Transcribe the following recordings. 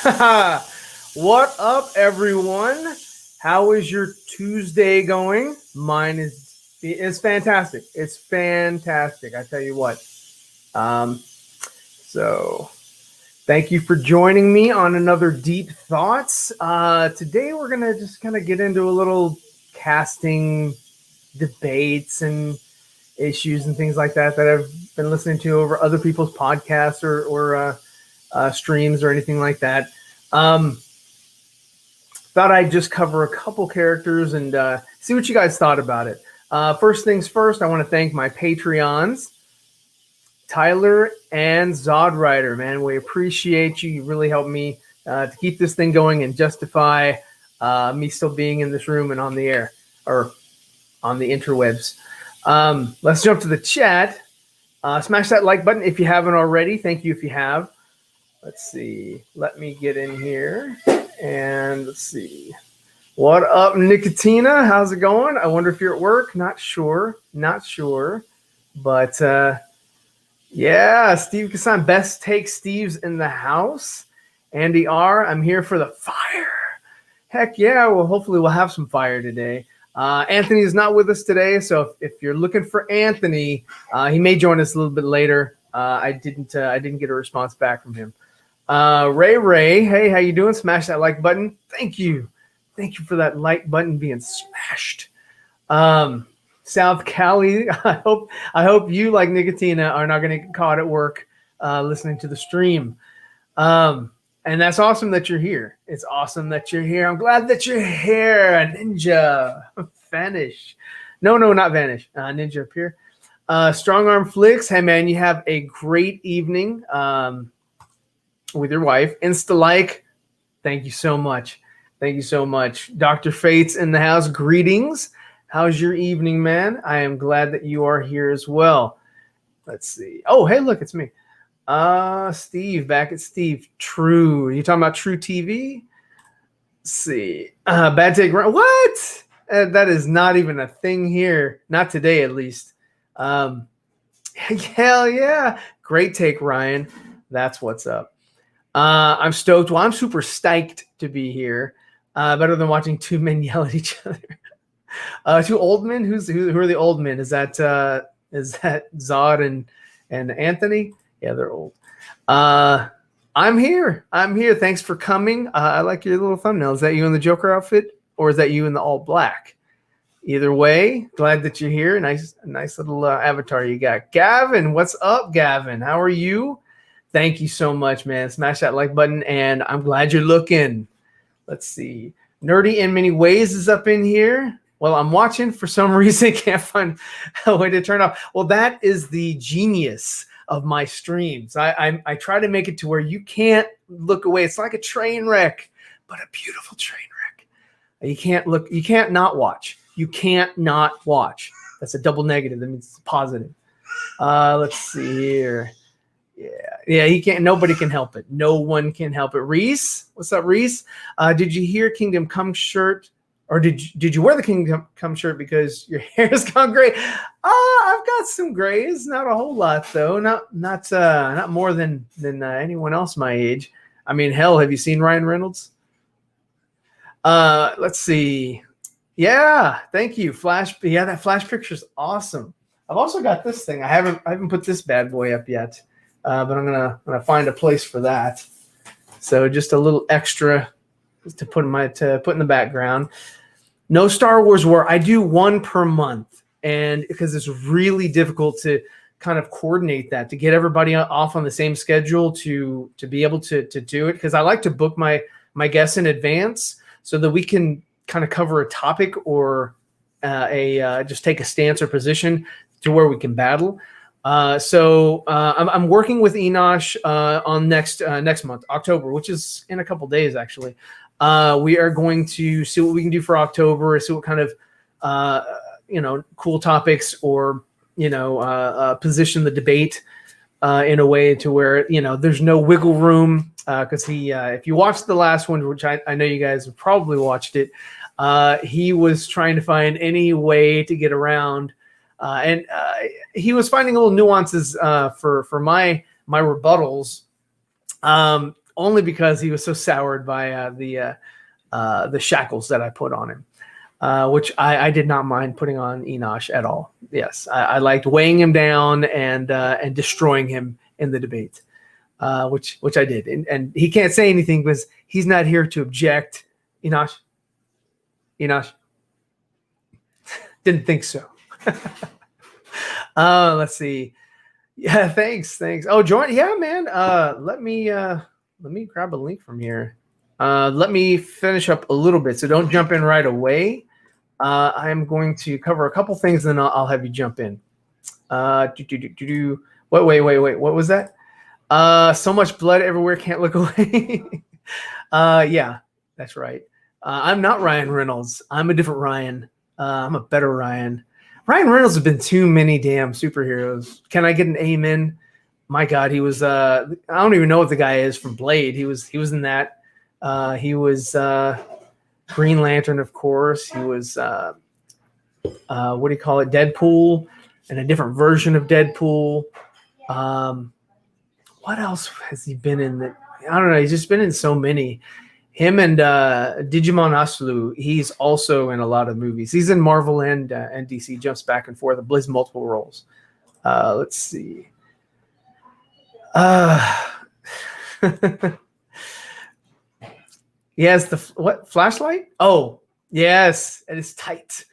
What up, everyone? How is your Tuesday going? Mine is fantastic. It's fantastic. I tell you what. So thank you for joining me on another Deep Thoughts. Today we're gonna just kind of get into a little casting debates and issues and things like that I've been listening to over other people's podcasts or streams or anything like that. Thought I'd just cover a couple characters and see what you guys thought about it. First things first, I want to thank my Patreons, Tyler and Zodrider. Man, we appreciate you. You really helped me to keep this thing going and justify me still being in this room and on the air or on the interwebs. Let's jump to the chat. Smash that like button if you haven't already. Thank you if you have. Let's see. Let me get in here. And let's see. What up, Nicotina? How's it going? I wonder if you're at work. Not sure. But yeah, Steve Kassan, best take Steve's in the house. Andy R, I'm here for the fire. Heck yeah. Well, hopefully we'll have some fire today. Anthony is not with us today, so if you're looking for Anthony, he may join us a little bit later. I didn't get a response back from him. Ray, hey, how you doing? Smash that like button. Thank you for that like button being smashed. South Cali, I hope you, like Nicotina, are not going to get caught at work listening to the stream. And that's awesome that you're here. It's awesome that you're here. I'm glad that you're here, Ninja. Vanish. No, not Vanish. Ninja up here. Strong Arm Flicks. Hey, man, you have a great evening with your wife. Insta-like. Thank you so much. Dr. Fates in the house. Greetings. How's your evening, man? I am glad that you are here as well. Let's see. Oh, hey, look, it's me. Steve, back at Steve. True. You talking about True TV? Let's see. Bad take. What? That is not even a thing here. Not today, at least. Hell yeah. Great take, Ryan. That's what's up. I'm stoked. Well, I'm super stoked to be here. Better than watching two men yell at each other. Two old men? Who are the old men? Is that Zod and Anthony? Yeah, they're old. I'm here. Thanks for coming. I like your little thumbnail. Is that you in the Joker outfit, or is that you in the all black? Either way, glad that you're here. Nice little avatar you got. Gavin, what's up, Gavin? How are you? Thank you so much, man. Smash that like button, and I'm glad you're looking. Let's see. Nerdy in Many Ways is up in here. Well, I'm watching. For some reason, can't find a way to turn off. Well, that is the genius of my streams. I try to make it to where you can't look away. It's like a train wreck, but a beautiful train wreck. You can't look. You can't not watch. You can't not watch. That's a double negative. That means it's positive. Let's see here. Yeah. He can't. Nobody can help it. No one can help it. Reese, what's up, Reese? Did you hear Kingdom Come shirt? Or did you wear the Kingdom Come shirt because your hair has gone gray? I've got some grays, not a whole lot though. Not more than anyone else my age. I mean, hell, have you seen Ryan Reynolds? Let's see. Yeah, thank you. Flash. Yeah, that Flash picture's awesome. I've also got this thing. I haven't put this bad boy up yet, but I'm gonna find a place for that. So just a little extra to put in the background. No Star Wars War. I do one per month, and because it's really difficult to kind of coordinate that, to get everybody off on the same schedule to be able to do it, because I like to book my guests in advance so that we can kind of cover a topic or just take a stance or position to where we can battle. So I'm working with Enosh on next month, October, which is in a couple days actually. We are going to see what we can do for October, see what kind of cool topics or position the debate in a way to where there's no wiggle room, because if you watched the last one, which I know you guys have probably watched it, he was trying to find any way to get around, and he was finding little nuances for my rebuttals. only because he was so soured by the shackles that I put on him. Which I did not mind putting on Enosh at all. Yes, I liked weighing him down and destroying him in the debate, which I did. And he can't say anything because he's not here to object. Enosh, didn't think so. Let's see. Yeah, thanks. Oh, join. Yeah, man. Let me grab a link from here. Let me finish up a little bit, so don't jump in right away. I'm going to cover a couple things, then I'll have you jump in. Wait. What was that? So much blood everywhere, can't look away. Yeah, that's right. I'm not Ryan Reynolds. I'm a different Ryan. I'm a better Ryan. Ryan Reynolds has been too many damn superheroes. Can I get an amen? My God, he was. I don't even know what the guy is from Blade. He was in that. He was Green Lantern, of course. He was what do you call it? Deadpool, and a different version of Deadpool. What else has he been in? I don't know. He's just been in so many. Him and Digimon Aslu, he's also in a lot of movies. He's in Marvel and DC, jumps back and forth, plays multiple roles. Let's see. Yes, what flashlight? Oh, yes, it is tight.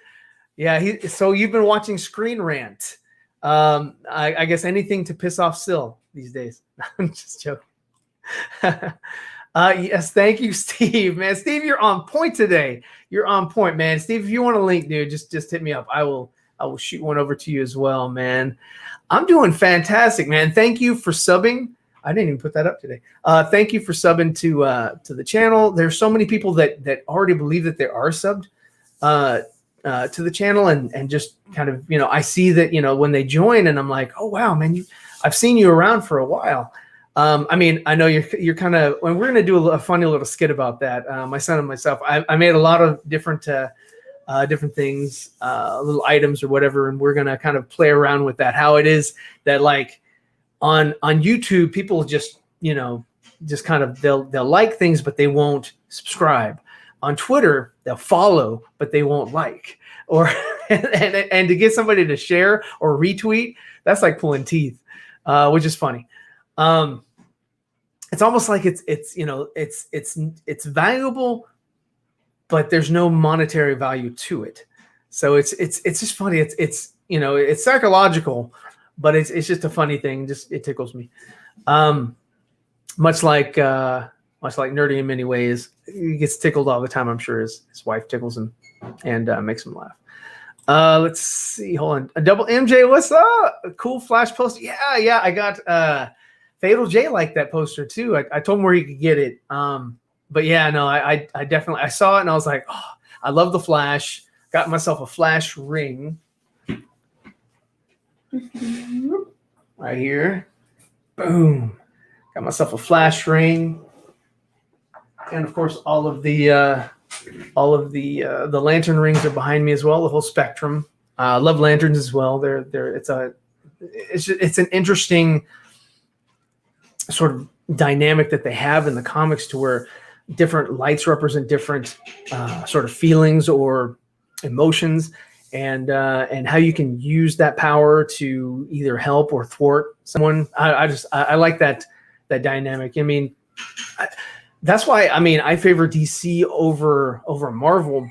Yeah, so you've been watching Screen Rant. I guess anything to piss off Syl these days. I'm just joking. Yes, thank you, Steve. Man, Steve, you're on point today. You're on point, man. Steve, if you want a link, dude, just hit me up. I will shoot one over to you as well, man. I'm doing fantastic, man. Thank you for subbing. I didn't even put that up today. Thank you for subbing to the channel. There's so many people that already believe that they are subbed to the channel, and just kind of, I see that, when they join, and I'm like, oh wow, man, I've seen you around for a while. I mean, I know you're kind of, and we're gonna do a funny little skit about that. My son and myself, I made a lot of different things, little items or whatever, and we're gonna kind of play around with that. How it is that, like, on YouTube, people just kind of they'll like things, but they won't subscribe. On Twitter, they'll follow, but they won't like. Or and to get somebody to share or retweet, that's like pulling teeth, which is funny. It's almost like it's valuable, but there's no monetary value to it. So it's just funny. It's psychological, but it's just a funny thing. Just, it tickles me. Much like Nerdy in many ways, he gets tickled all the time. I'm sure his wife tickles him and makes him laugh. Let's see. Hold on. A double MJ, what's up? A cool Flash poster. Yeah. I got Fatal J liked that poster too. I told him where he could get it. But yeah, no, I definitely, I saw it and I was like, oh, I love the Flash. Got myself a Flash ring. Right here. Boom. Got myself a Flash ring. And of course, all of the lantern rings are behind me as well. The whole spectrum. Love lanterns as well. It's an interesting sort of dynamic that they have in the comics, to where different lights represent different sort of feelings or emotions, and how you can use that power to either help or thwart someone. I like that dynamic. I mean, that's why, I mean, I favor DC over Marvel,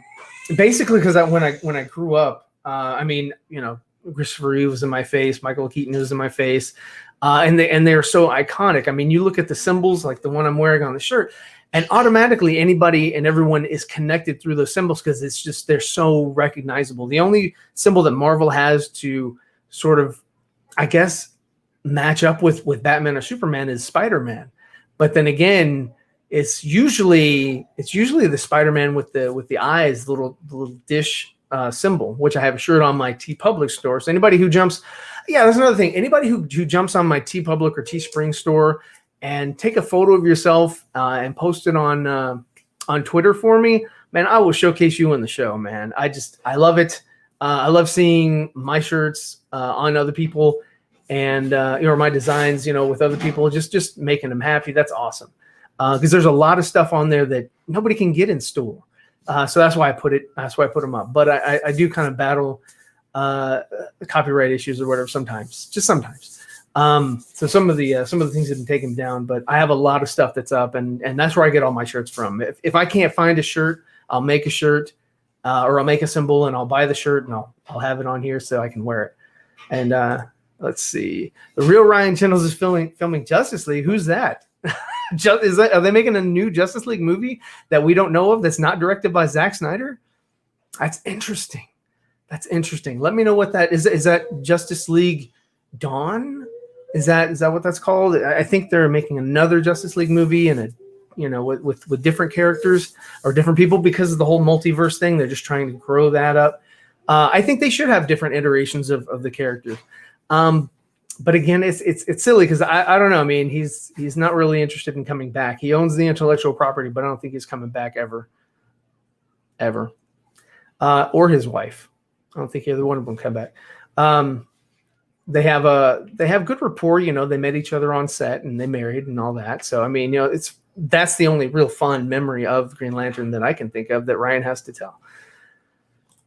basically because when I grew up, I mean, Christopher Reeve was in my face, Michael Keaton was in my face, and they're so iconic. I mean, you look at the symbols, like the one I'm wearing on the shirt, and automatically anybody and everyone is connected through those symbols, because it's just, they're so recognizable. The only symbol that Marvel has to sort of, I guess, match up with Batman or Superman is Spider-Man. But then again, it's usually the Spider-Man with the eyes, the little dish symbol, which I have a shirt on my TeePublic store. So anybody who jumps, that's another thing. Anybody who jumps on my TeePublic or Teespring store and take a photo of yourself and post it on Twitter for me, man, I will showcase you in the show, man. I love it. I love seeing my shirts on other people, and my designs, with other people, just making them happy. That's awesome. because there's a lot of stuff on there that nobody can get in store. So that's why I put it. That's why I put them up. But I do kind of battle copyright issues or whatever sometimes, just sometimes. So some of the things have been taken down, but I have a lot of stuff that's up, and that's where I get all my shirts from. If I can't find a shirt, I'll make a shirt, or I'll make a symbol and I'll buy the shirt and I'll have it on here so I can wear it. And let's see, the real Ryan Reynolds is filming Justice League. Who's that? Are they making a new Justice League movie that we don't know of that's not directed by Zack Snyder? That's interesting. That's interesting. Let me know what that is. Is that Justice League Dawn? Is that what that's called? I think they're making another Justice League movie and with different characters or different people because of the whole multiverse thing. They're just trying to grow that up. I think they should have different iterations of the characters. But again, it's silly because I don't know. I mean, he's not really interested in coming back. He owns the intellectual property, but I don't think he's coming back ever. Or his wife. I don't think either one of them come back. They have good rapport. They met each other on set and they married and all that. So I mean, that's the only real fun memory of Green Lantern that I can think of that Ryan has to tell.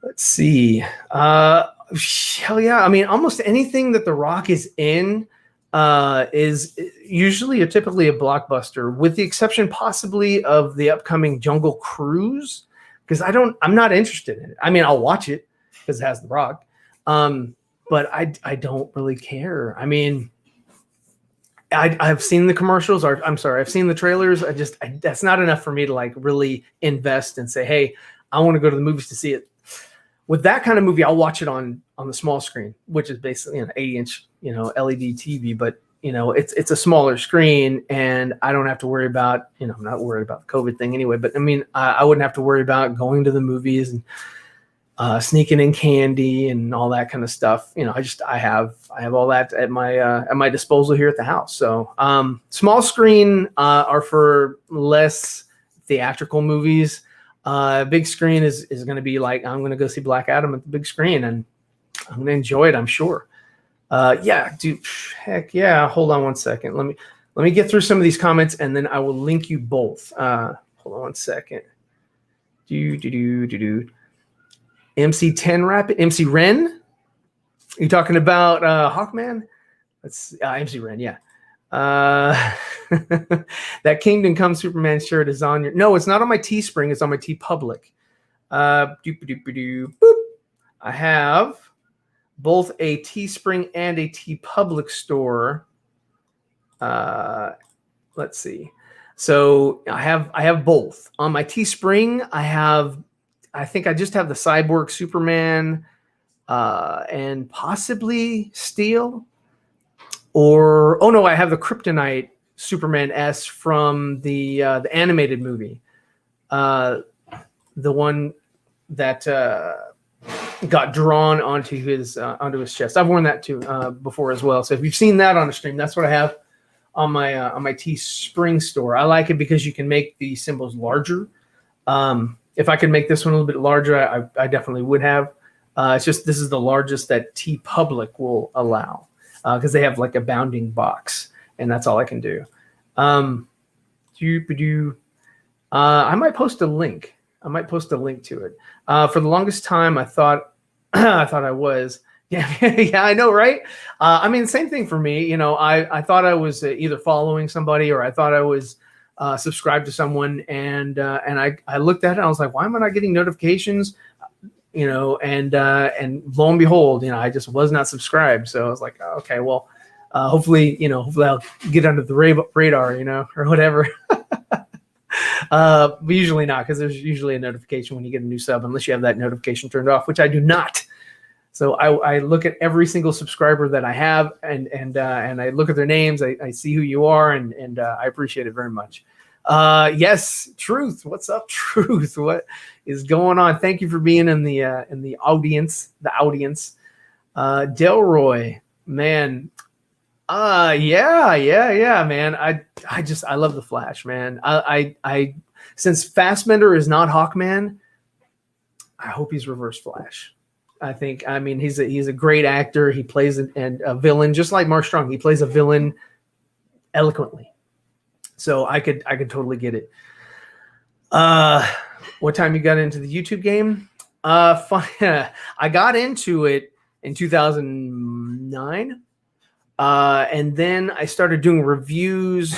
Let's see. Hell yeah. I mean, almost anything that The Rock is in is usually typically a blockbuster, with the exception possibly of the upcoming Jungle Cruise, because I'm not interested in it. I mean, I'll watch it because it has The Rock. But I don't really care. I mean, I've seen the commercials, or I'm sorry, I've seen the trailers. That's not enough for me to like really invest and say, hey, I want to go to the movies to see it. With that kind of movie, I'll watch it on the small screen, which is basically an 80-inch, LED TV. But it's a smaller screen, and I don't have to worry about, I'm not worried about the COVID thing anyway. But I mean, I wouldn't have to worry about going to the movies and sneaking in candy and all that kind of stuff. I have all that at my disposal here at the house. So small screen are for less theatrical movies. Big screen is going to be like, I'm going to go see Black Adam at the big screen and I'm going to enjoy it, I'm sure. Yeah, dude, heck yeah. Hold on one second. Let me get through some of these comments and then I will link you both. Hold on one second. MC10 Rapid, MC Ren. Are you talking about Hawkman? That's MC Ren, yeah. That Kingdom Come Superman shirt is on your. No, it's not on my Teespring. It's on my TeePublic. Boop. I have both a Teespring and a TeePublic store. Let's see. So I have both on my Teespring. I think I just have the Cyborg Superman and possibly Steel. I have the Kryptonite Superman S from the animated movie. The one that got drawn onto his chest. I've worn that too before as well. So if you've seen that on a stream, that's what I have on my Teespring store. I like it because you can make the symbols larger. If I could make this one a little bit larger, I definitely would have. It's just this is the largest that TeePublic will allow because they have like a bounding box, and that's all I can do. I might post a link. To it. For the longest time, I thought I was. Yeah, I know, right? I mean, same thing for me. I thought I was either following somebody or I thought I was subscribed to someone, and I looked at it and I was like, why am I not getting notifications? And lo and behold, I just was not subscribed. So I was like, oh, okay, well, hopefully I'll get under the radar, or whatever. But usually not, because there's usually a notification when you get a new sub, unless you have that notification turned off, which I do not. So I look at every single subscriber that I have, and I look at their names. I see who you are, and I appreciate it very much. Yes, Truth. What's up, Truth? What is going on? Thank you for being in the audience. The audience. Delroy, man. Yeah, man. I love the Flash, man. I since Fassbender is not Hawkman, I hope he's Reverse Flash. I mean, he's a great actor. He plays a villain just like Mark Strong. He plays a villain eloquently. So I could totally get it. What time you got into the YouTube game? I got into it in 2009. And then I started doing reviews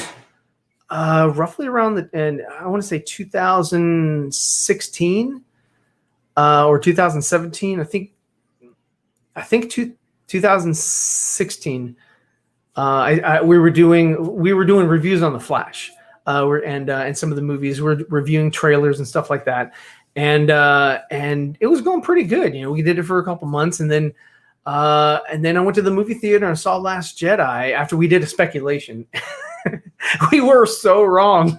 roughly around and I want to say 2016 or 2017. I think 2016. We were doing reviews on The Flash, and some of the movies. We're reviewing trailers and stuff like that, and it was going pretty good. We did it for a couple months, and then I went to the movie theater and saw Last Jedi after we did a speculation. We were so wrong.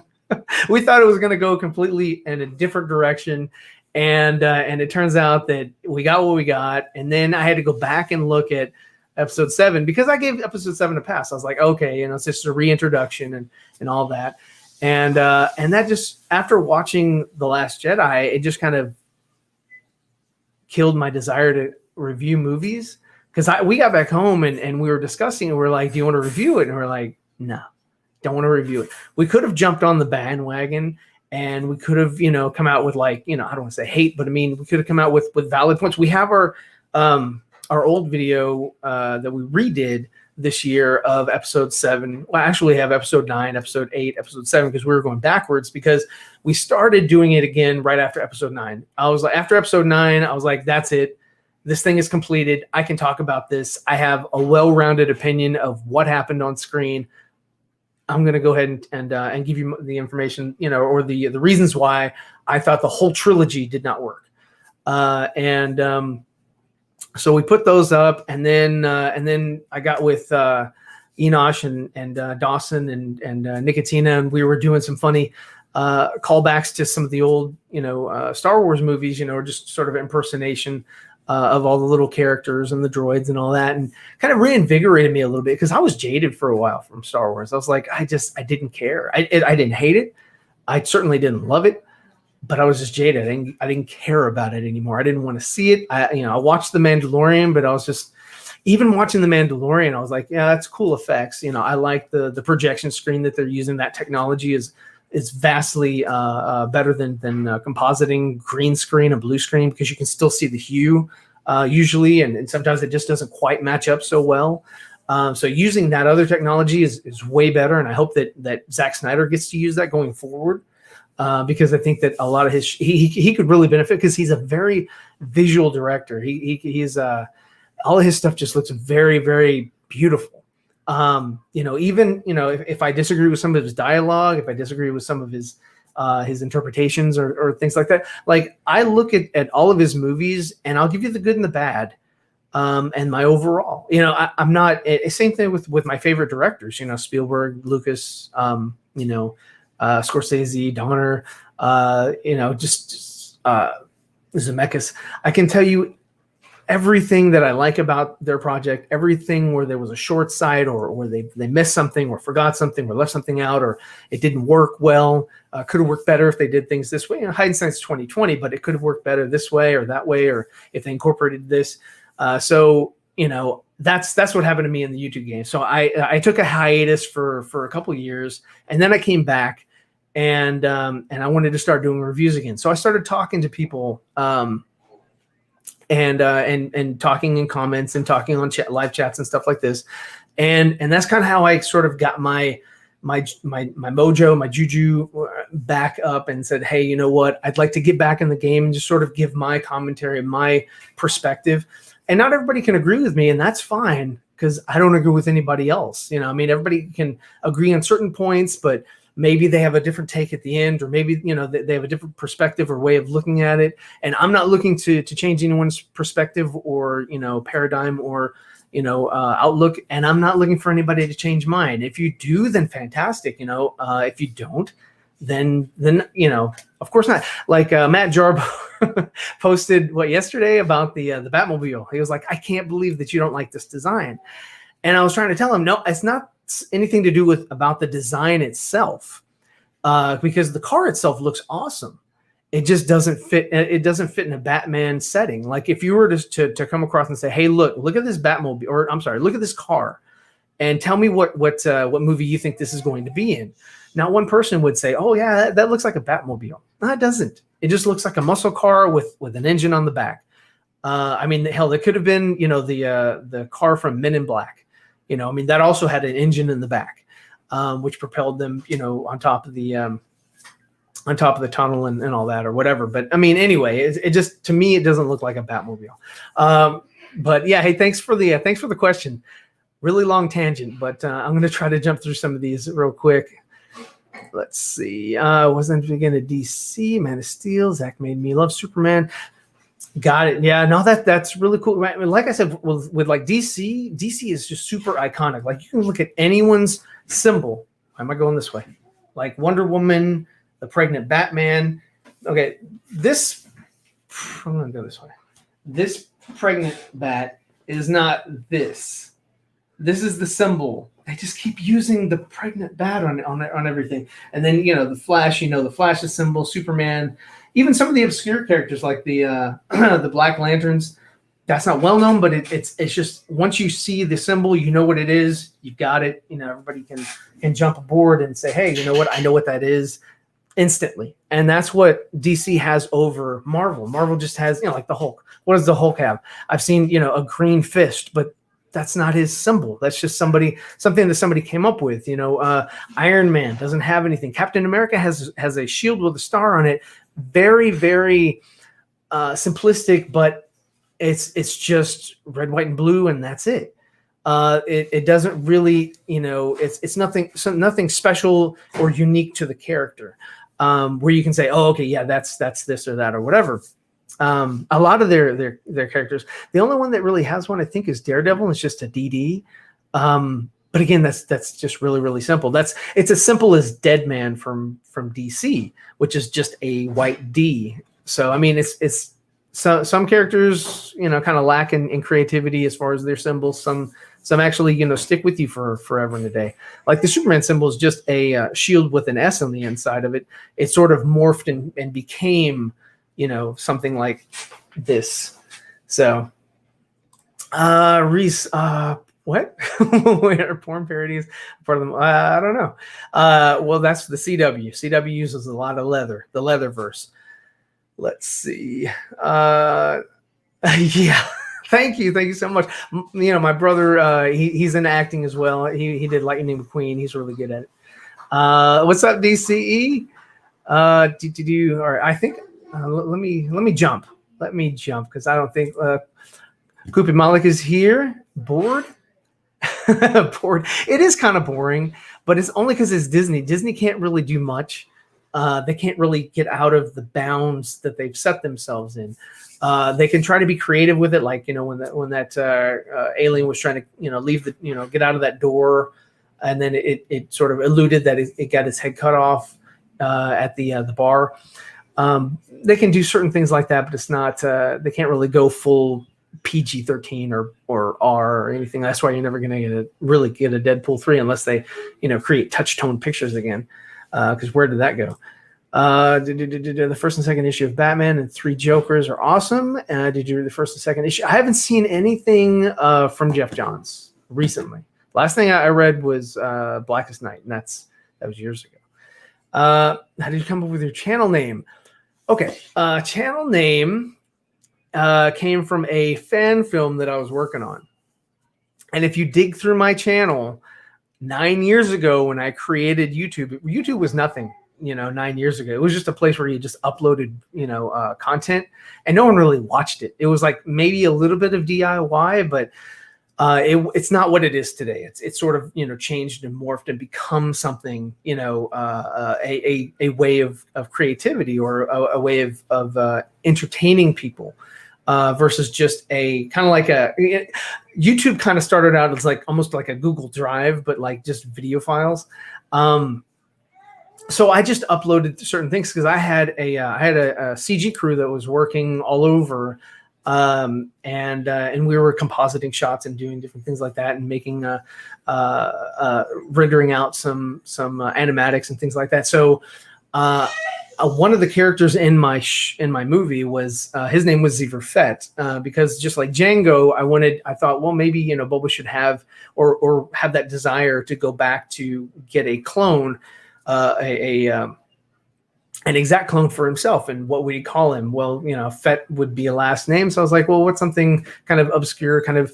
We thought it was going to go completely in a different direction, and it turns out that we got what we got. And then I had to go back and look at episode 7 because I gave episode 7 a pass. I was like, okay, it's just a reintroduction and all that. And that just, after watching The Last Jedi, it just kind of killed my desire to review movies. Because we got back home and we were discussing, and we're like, do you want to review it? And we're like, no, don't want to review it. We could have jumped on the bandwagon and we could have, come out with I don't want to say hate, but I mean, we could have come out with valid points. We have our old video that we redid this year of episode 7. Well, actually we have episode 9, episode 8, episode 7, because we were going backwards because we started doing it again right after episode 9. I was like, after episode 9, I was like, that's it. This thing is completed. I can talk about this. I have a well-rounded opinion of what happened on screen. I'm going to go ahead and give you the information, or the reasons why I thought the whole trilogy did not work. So we put those up, and then I got with Enosh and Dawson and Nicotina, and we were doing some funny callbacks to some of the old Star Wars movies, just sort of impersonation of all the little characters and the droids and all that, and kind of reinvigorated me a little bit because I was jaded for a while from Star Wars. I was like, I didn't care. I didn't hate it. I certainly didn't love it. But I was just jaded. I didn't care about it anymore. I didn't want to see it. I watched The Mandalorian, but I was just, even watching The Mandalorian, I was like, yeah, that's cool effects. I like the projection screen that they're using. That technology is vastly better than compositing green screen and blue screen, because you can still see the hue usually, and sometimes it just doesn't quite match up so well. So using that other technology is way better, and I hope that Zack Snyder gets to use that going forward. Because I think that a lot of he could really benefit, because he's a very visual director. He's all of his stuff just looks very, very beautiful. Even if I disagree with some of his dialogue, if I disagree with some of his interpretations or things like that, like I look at all of his movies and I'll give you the good and the bad, and my overall. I'm not same thing with my favorite directors. Spielberg, Lucas, Scorsese, Donner, Zemeckis. I can tell you everything that I like about their project, everything where there was a short side or they missed something or forgot something or left something out or it didn't work well, could have worked better if they did things this way. Hindsight's 20/20, but it could have worked better this way or that way, or if they incorporated this. That's what happened to me in the YouTube game. So I took a hiatus for a couple of years, and then I came back. And I wanted to start doing reviews again. So I started talking to people, and talking in comments and talking on live chats and stuff like this. And that's kind of how I sort of got my mojo, my juju back up, and said, hey, you know what? I'd like to get back in the game and just sort of give my commentary, my perspective. And not everybody can agree with me, and that's fine, because I don't agree with anybody else. Everybody can agree on certain points, but maybe they have a different take at the end, or maybe, they have a different perspective or way of looking at it. And I'm not looking to change anyone's perspective or, paradigm or, outlook. And I'm not looking for anybody to change mine. If you do, then fantastic. If you don't, then, of course not. Like Matt Jarbo posted yesterday about the Batmobile. He was like, I can't believe that you don't like this design. And I was trying to tell him, no, it's not anything to do about the design itself, because the car itself looks awesome. It just doesn't fit. It doesn't fit in a Batman setting. Like if you were to come across and say, hey, look at this Batmobile, or I'm sorry, look at this car. and tell me what movie you think this is going to be in. Not one person would say, oh yeah, that looks like a Batmobile. No, it doesn't. It just looks like a muscle car with an engine on the back. I mean, hell, it could have been, the car from Men in Black. I mean, that also had an engine in the back, which propelled them, on top of the tunnel and all that or whatever. But I mean, anyway, it just, to me, it doesn't look like a Batmobile. But yeah, hey, thanks for the question. Really long tangent, but I'm going to try to jump through some of these real quick. Let's see. Wasn't again a DC, Man of Steel. Zach made me love Superman. Got it. Yeah, no, that's really cool. Right? Like I said, with like DC is just super iconic. Like you can look at anyone's symbol. Why am I going this way? Like Wonder Woman, the pregnant Batman. Okay, I'm gonna go this way. This pregnant bat is not this. This is the symbol. They just keep using the pregnant bat on everything. And then, the Flash, the Flash's symbol, Superman, even some of the obscure characters like the the Black Lanterns. That's not well known, but it's just once you see the symbol, you know what it is. You've got it. Everybody can jump aboard and say, hey, you know what? I know what that is instantly. And that's what DC has over Marvel. Marvel just has, like the Hulk. What does the Hulk have? I've seen, a green fist, but that's not his symbol. That's just something that somebody came up with. Iron Man doesn't have anything. Captain America has a shield with a star on it. Very, very simplistic, but it's just red, white, and blue, and that's it. It doesn't really, it's nothing special or unique to the character, where you can say, oh, okay, yeah, that's this or that or whatever. A lot of their characters. The only one that really has one, I think, is Daredevil. It's just a DD. But again, that's just really, really simple. It's as simple as Deadman from DC, which is just a white D. So I mean, it's some characters, kind of lack in creativity as far as their symbols. Some actually, stick with you for forever and a day. Like the Superman symbol is just a shield with an S on the inside of it. It sort of morphed and became, something like this. So, Reese, what? What are porn parodies part of them? I don't know. Well, that's the CW. CW uses a lot of leather, the Leatherverse. Let's see. Yeah. Thank you so much. My brother, he's in acting as well. He did Lightning McQueen. He's really good at it. What's up, DCE? All right, I think. Let me jump. Let me jump because I don't think Kupi Malik is here. Bored. Bored. It is kind of boring, but it's only because it's Disney. Disney can't really do much. They can't really get out of the bounds that they've set themselves in. They can try to be creative with it, like when that alien was trying to leave the get out of that door, and then it sort of eluded that it got its head cut off at the bar. They can do certain things like that, but it's not. They can't really go full PG-13 or R or anything. That's why you're never going to really get a Deadpool 3 unless they create touch tone pictures again. Because where did that go? The first and second issue of Batman and 3 Jokers are awesome. Did you read the first and second issue? I haven't seen anything from Jeff Johns recently. Last thing I read was Blackest Night, and that was years ago. How did you come up with your channel name? Okay, channel name came from a fan film that I was working on. And if you dig through my channel, 9 years ago when I created YouTube was nothing, 9 years ago. It was just a place where you just uploaded, content, and no one really watched it. It was like maybe a little bit of DIY, but it's not what it is today. It's sort of, changed and morphed and become something, a way of creativity or a way of entertaining people. Versus just a kind of like YouTube kind of started out as like almost like a Google Drive, but like just video files. So I just uploaded certain things because I had a CG crew that was working all over, and we were compositing shots and doing different things like that and making rendering out some animatics and things like that. So one of the characters in my movie was his name was ZEEVERFETT, because just like Django, I thought, well, maybe Boba should have or have that desire to go back to get a clone, an exact clone for himself. And what would he call him? Well, Fett would be a last name. So I was like, well, what's something kind of obscure, kind of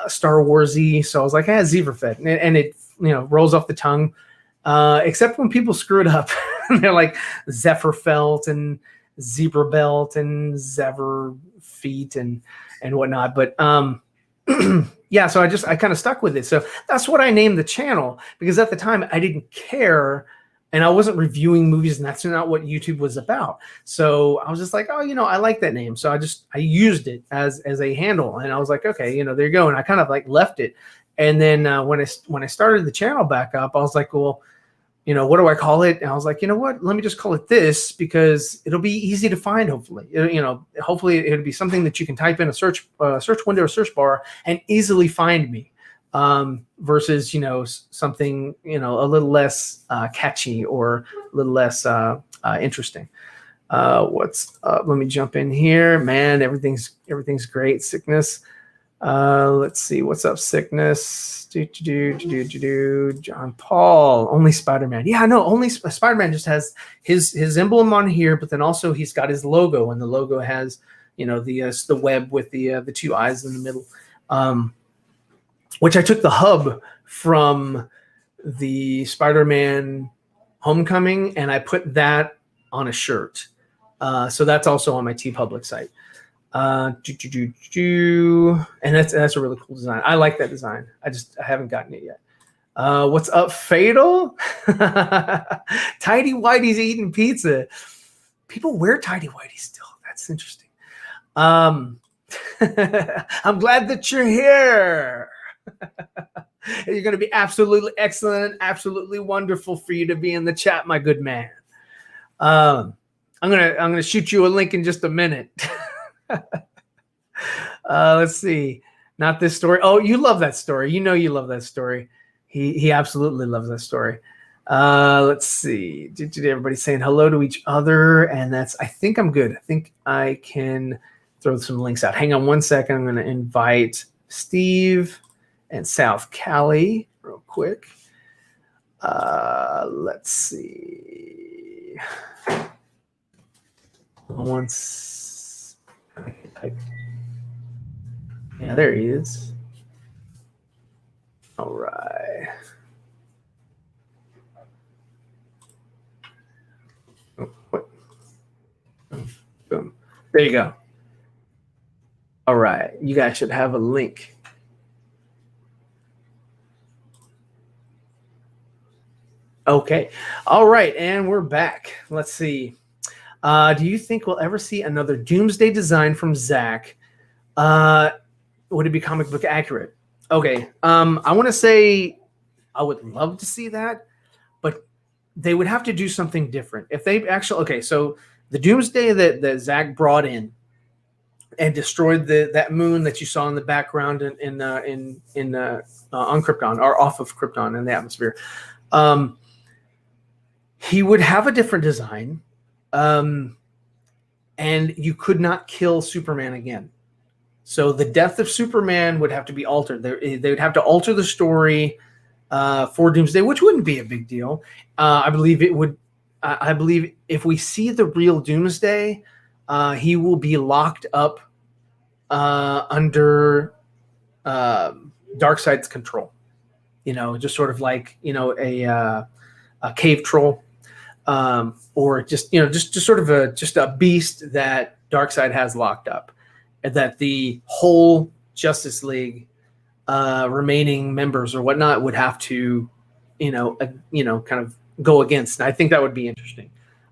Star Warsy? So I was like, ZEEVERFETT, and it rolls off the tongue. Except when people screw it up. They're like ZEEVERFETT and Zebra Belt and Zever Feet and whatnot. But yeah, so I kind of stuck with it. So that's what I named the channel, because at the time I didn't care and I wasn't reviewing movies, and that's not what YouTube was about. So I was just like, oh, I like that name. So I used it as a handle, and I was like, okay, there you go. And I kind of like left it. And then when I started the channel back up, I was like, well, what do I call it? And I was like, what? Let me just call it this, because it'll be easy to find. Hopefully, hopefully it'll be something that you can type in a search window or search bar and easily find me. Versus, something, a little less catchy or a little less interesting. What's up? Let me jump in here, man. Everything's great. Sickness. Let's see. What's up, Sickness? John Paul. Only Spider-Man. Yeah, no, only Spider-Man just has his emblem on here, but then also he's got his logo, and the logo has, the web with the two eyes in the middle. Which I took the hub from the Spider-Man Homecoming, and I put that on a shirt. So that's also on my TeePublic site. And that's a really cool design. I like that design. I haven't gotten it yet. What's up, Fatal? Tidy Whitey's eating pizza. People wear tidy whities still. That's interesting. I'm glad that you're here. You're going to be absolutely excellent, absolutely wonderful for you to be in the chat, my good man. I'm gonna shoot you a link in just a minute. Let's see. Not this story. Oh, you love that story. You love that story. He absolutely loves that story. Let's see. Did everybody saying hello to each other? And I think I'm good. I think I can throw some links out. Hang on one second. I'm going to invite Steve and South Cali real quick. Let's see. Yeah, there he is. All right. Oh, what? Boom. There you go. All right. You guys should have a link. Okay. All right. And we're back. Let's see. Do you think we'll ever see another Doomsday design from Zach? Would it be comic book accurate? Okay. I want to say I would love to see that, but they would have to do something different. If they actually, okay, so the Doomsday that Zach brought in and destroyed that moon that you saw in the background on Krypton, or off of Krypton in the atmosphere, he would have a different design, and you could not kill Superman again. So the death of Superman would have to be altered. They would have to alter the story for Doomsday, which wouldn't be a big deal. I believe it would. I believe if we see the real Doomsday, he will be locked up under Darkseid's control. Just sort of like a cave troll, or just sort of a beast that Darkseid has locked up. That the whole Justice League remaining members or whatnot would have to, kind of go against. And I think that would be interesting.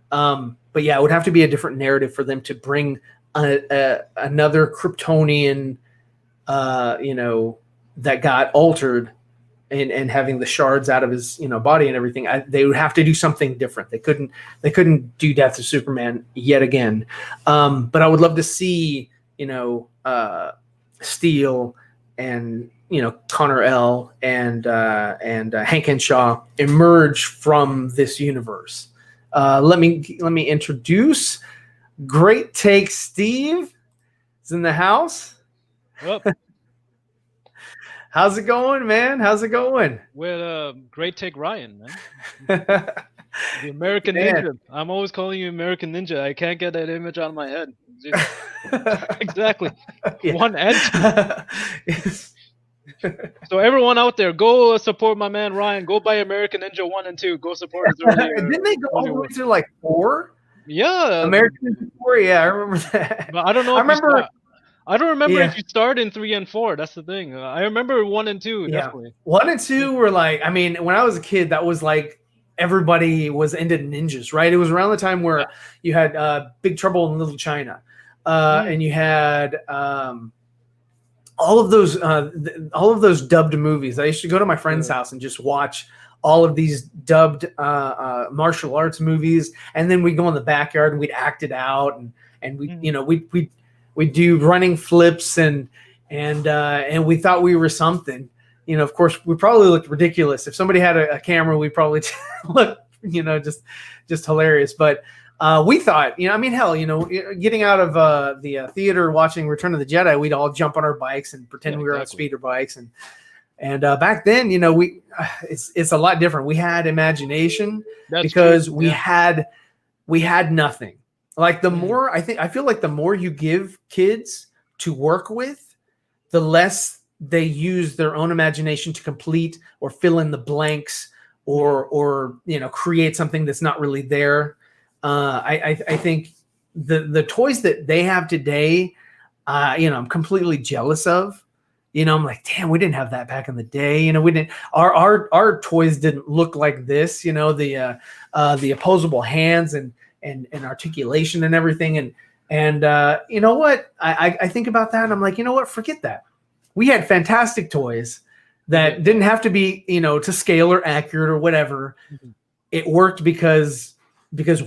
But yeah, it would have to be a different narrative for them to bring another Kryptonian, that got altered and having the shards out of his, body and everything. They would have to do something different. They couldn't do Death of Superman yet again. But I would love to see, Steel and Connor L and Hank Henshaw emerge from this universe. Let me introduce Great Take Steve is in the house. Well, how's it going, man? How's it going? well, Great Take Ryan, man. The American Ninja. I'm always calling you American Ninja. I can't get that image out of my head. Exactly. Yeah. 1 and 2. So everyone out there, go support my man Ryan. Go buy American Ninja 1 and 2. Go support his earlier. Didn't they go all the way to like 4? Yeah. American Ninja 4. Yeah, I remember that. But I don't know. I don't remember if you start in 3 and 4. That's the thing. I remember 1 and 2. Yeah. Definitely. 1 and 2 were like. I mean, when I was a kid, that was like everybody was into ninjas, right? It was around the time where you had Big Trouble in Little China, and you had all of those dubbed movies. I used to go to my friend's house and just watch all of these dubbed martial arts movies, and then we'd go in the backyard and we'd act it out, and we'd do running flips and we thought we were something. Of course, we probably looked ridiculous. If somebody had a camera, we probably looked, just hilarious. But we thought, I mean, hell, getting out of the theater, watching Return of the Jedi, we'd all jump on our bikes and pretend we were on speeder bikes. And back then, it's a lot different. We had imagination because we had nothing. Like I feel like the more you give kids to work with, the less they use their own imagination to complete or fill in the blanks or create something that's not really there. I think the toys that they have today, I'm completely jealous of. I'm like, damn, we didn't have that back in the day. We didn't. Our toys didn't look like this. The opposable hands and articulation and everything. And you know what? I think about that and I'm like, you know what? Forget that. We had fantastic toys that didn't have to be, to scale or accurate or whatever. Mm-hmm. It worked because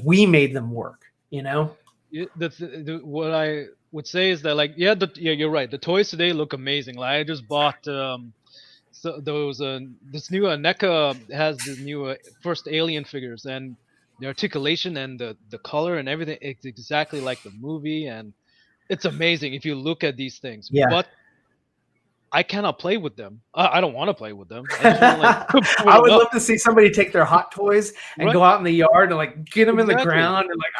we made them work, What I would say is that, like, you're right. The toys today look amazing. Like, I just bought this new NECA has the new first Alien figures, and the articulation and the color and everything, it's exactly like the movie, and it's amazing if you look at these things. Yeah. But I cannot play with them. I don't want to play with them. I, just wanna, I would love to see somebody take their hot toys and go out in the yard and like get them in the ground and like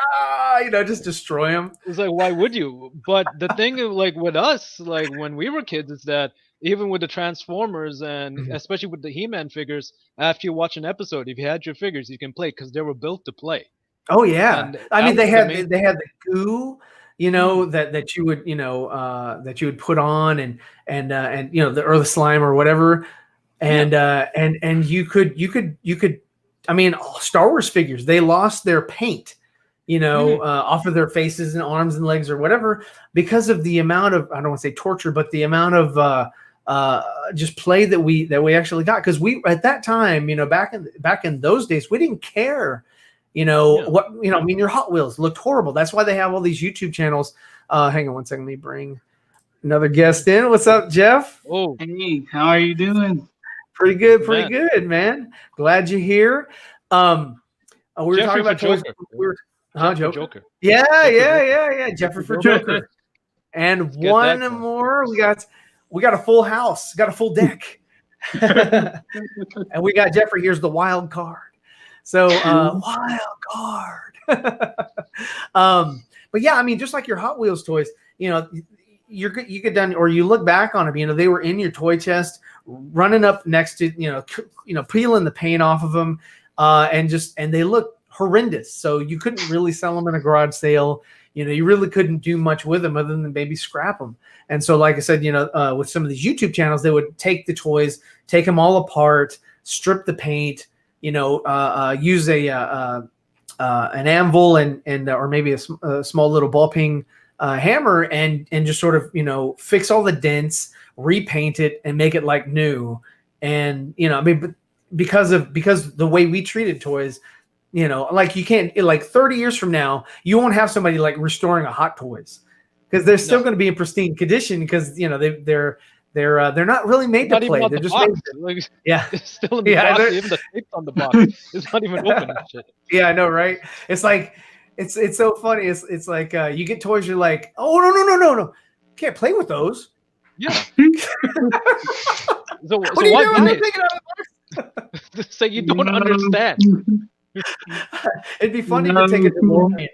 just destroy them. It's like, why would you? But the thing, like with us, like when we were kids, is that even with the Transformers and especially with the He-Man figures, after you watch an episode, if you had your figures, you can play because they were built to play. Oh yeah, and I mean they had the goo. That you would that you would put on and the slime or whatever, and you could I mean, Star Wars figures, they lost their paint off of their faces and arms and legs or whatever because of the amount of, I don't want to say torture, but the amount of just play that we actually got, because we at that time, back in those days, we didn't care. I mean, your Hot Wheels looked horrible. That's why they have all these YouTube channels. Hang on one second. Let me bring another guest in. What's up, Jeff? Oh, hey, how are you doing? Pretty good, man. Glad you're here. We were talking about toys. Joker. Yeah. Jeffrey for Joker. And one more. We got a full house. Got a full deck. And we got Jeffrey. Here's the wild card. So wild card. But yeah, I mean, just like your Hot Wheels toys, you get done, or you look back on them, they were in your toy chest, running up next to, peeling the paint off of them, and they look horrendous. So you couldn't really sell them in a garage sale. You really couldn't do much with them other than maybe scrap them. And so, like I said, with some of these YouTube channels, they would take the toys, take them all apart, strip the paint, use an anvil and or maybe a small little ball peen hammer and just sort of fix all the dents, repaint it, and make it like new. And I mean, but because the way we treated toys, like you can't, like 30 years from now, you won't have somebody like restoring a Hot Toys because they're still going to be in pristine condition because they're they're not really made to Not even play. on They're the just box. made to, Like yeah, it's still in the yeah, box. Even the tape's on the box. It's not even open and shit. yeah. I know, right? It's like it's so funny. It's like you get toys, you're like, oh no, can't play with those. Yeah. So What are you why doing? buy You're it? taking it out of the box. So you don't understand. It'd be funny to take a DeLorean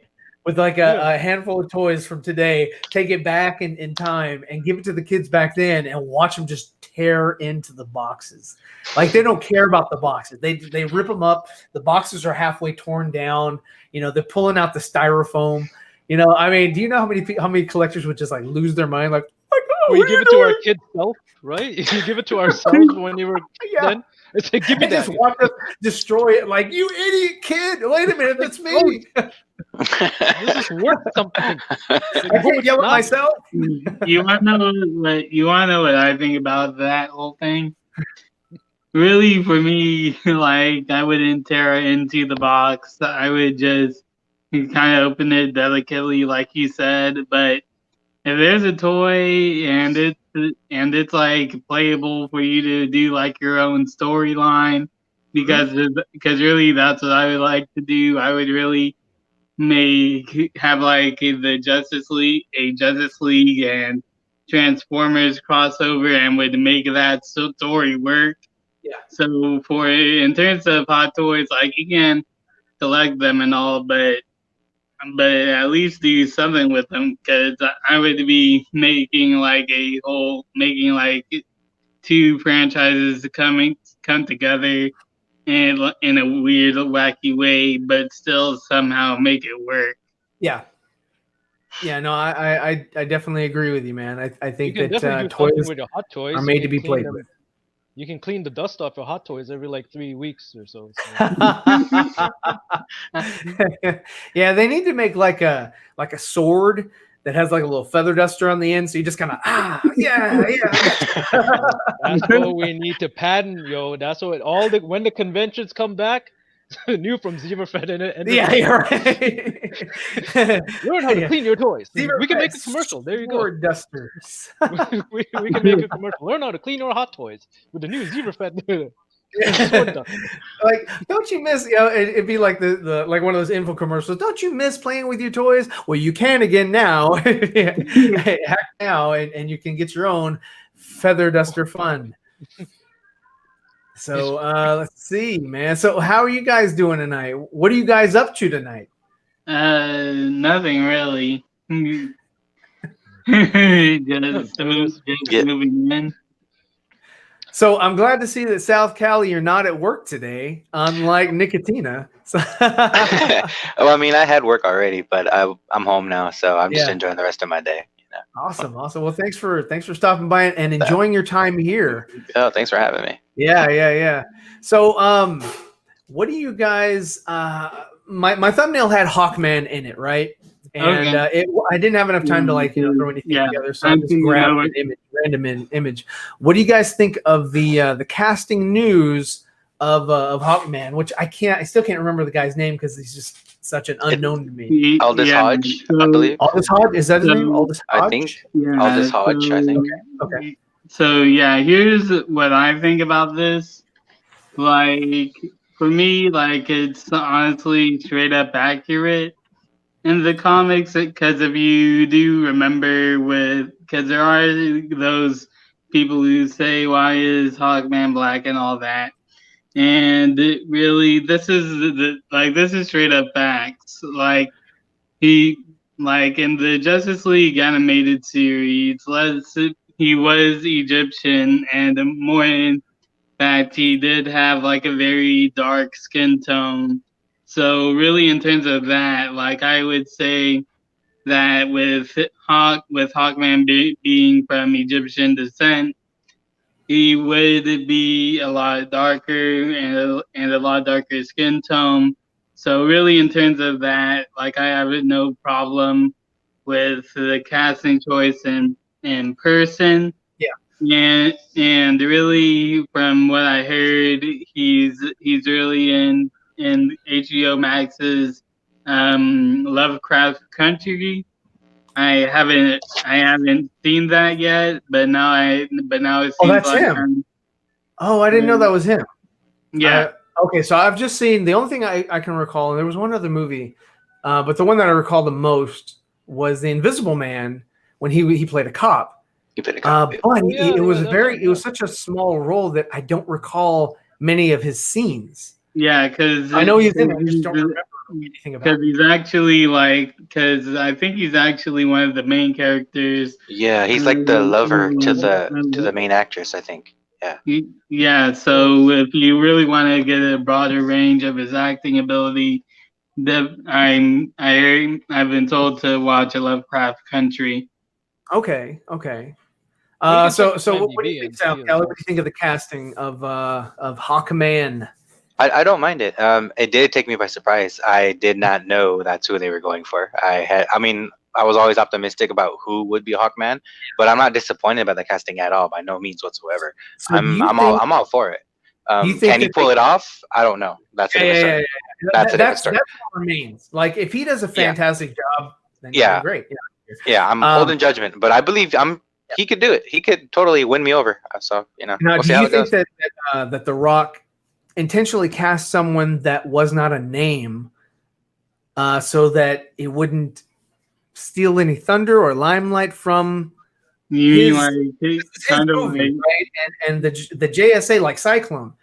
with like a handful of toys from today, take it back in time and give it to the kids back then and watch them just tear into the boxes. Like they don't care about the boxes. They rip them up. The boxes are halfway torn down. You know, they're pulling out the styrofoam. You know, I mean, do you know how many collectors would just like lose their mind? Like, oh my God, We give it to our kids self, right? You give it to ourselves when you were yeah. then. It's like, give me And that. just watch us destroy it. Like, you idiot kid. Wait a minute, that's me. This is worth something. I can't yell at myself. You want to know what I think about that whole thing? Really, for me, like I wouldn't tear it into the box. I would just kind of open it delicately, like you said. But if there's a toy and it's like playable for you to do like your own storyline, because really that's what I would like to do. I would really have like a Justice League and Transformers crossover, and would make that story work. Yeah. So in terms of Hot Toys, like you can collect them and all, but at least do something with them, because I would be making like two franchises come together in a weird, wacky way, but still somehow make it work. Yeah. Yeah, no, I definitely agree with you, man. I think You can definitely that do something toys with your Hot Toys. are You made can to be clean played them. with. You can clean the dust off your Hot Toys every like 3 weeks or so. Yeah, they need to make like a sword that has like a little feather duster on the end, so you just kind of yeah. That's what we need to patent, yo. That's what when the conventions come back, new from ZEEVERFETT and Yeah, you're right. Learn how to clean your toys. We can make a ZEEVERFETT commercial. There you go. sword dusters. we can make a commercial. Learn how to clean your Hot Toys with the new ZEEVERFETT sword duster. Like, don't you miss? You know, it'd be like the like one of those info commercials. Don't you miss playing with your toys? Well, you can again now. Hack now, and you can get your own feather duster fun. So let's see, man. So how are you guys doing tonight? What are you guys up to tonight? Nothing really. just moving in. So I'm glad to see that South Cali, you're not at work today, unlike Nicotina. So Well, I mean, I had work already, but I'm home now, so I'm just enjoying the rest of my day. You know? Awesome. Well, thanks for stopping by and enjoying your time here. Oh, thanks for having me. Yeah. So, what do you guys? My thumbnail had Hawkman in it, right? And I didn't have enough time to throw anything together, so I just grabbed an image, random image. What do you guys think of the casting news of Hawkman? Which I still can't remember the guy's name because he's just such an unknown to me. Aldous Hodge, I believe. Aldous Hodge, is that his name? Aldous Hodge? I think. Aldous Hodge, I think. Okay. So yeah, here's what I think about this. Like for me, like it's honestly straight up accurate in the comics, because if you do remember, because there are those people who say, why is Hawkman black and all that, and this is straight up facts. Like he, like in the Justice League animated series, he was Egyptian, and more in fact, he did have like a very dark skin tone. So really, in terms of that, like I would say that with Hawkman being from Egyptian descent, he would be a lot darker and a lot darker skin tone. So really, in terms of that, like I have no problem with the casting choice in person. And really, from what I heard, he's really in HBO Max's Lovecraft Country. I haven't seen that yet, but now it Oh, seems that's like him. Oh, I didn't know that was him. yeah. Okay, so I've just seen the only thing I can recall. There was one other movie, but the one that I recall the most was The Invisible Man when he played a cop. You played a cop. But it was it was such a small role that I don't recall many of his scenes. Yeah, because I know he's in it. I just don't remember anything about because it. he's actually because I think he's actually one of the main characters. Yeah, he's like the lover to the main actress, I think. Yeah. Yeah, so if you really want to get a broader range of his acting ability, I've been told to watch A Lovecraft Country. Okay, okay. can So check what do you IMDb think, and Sal? see What do you think of the casting of Hawkman? I don't mind it. It did take me by surprise. I did not know that's who they were going for. I was always optimistic about who would be Hawkman, but I'm not disappointed by the casting at all, by no means whatsoever. So I'm all for it. do you think Can he that pull it off? I don't know. That's a different story. That's a different story. That's what remains. Like if he does a fantastic job, then Yeah. great. Yeah, I'm holding judgment, but I believe he could do it. He could totally win me over. So Now, we'll see do how you it goes. think that The Rock intentionally cast someone that was not a name, so that it wouldn't steal any thunder or limelight from You his, mean like his kind of movie, like right? And the JSA, like Cyclone.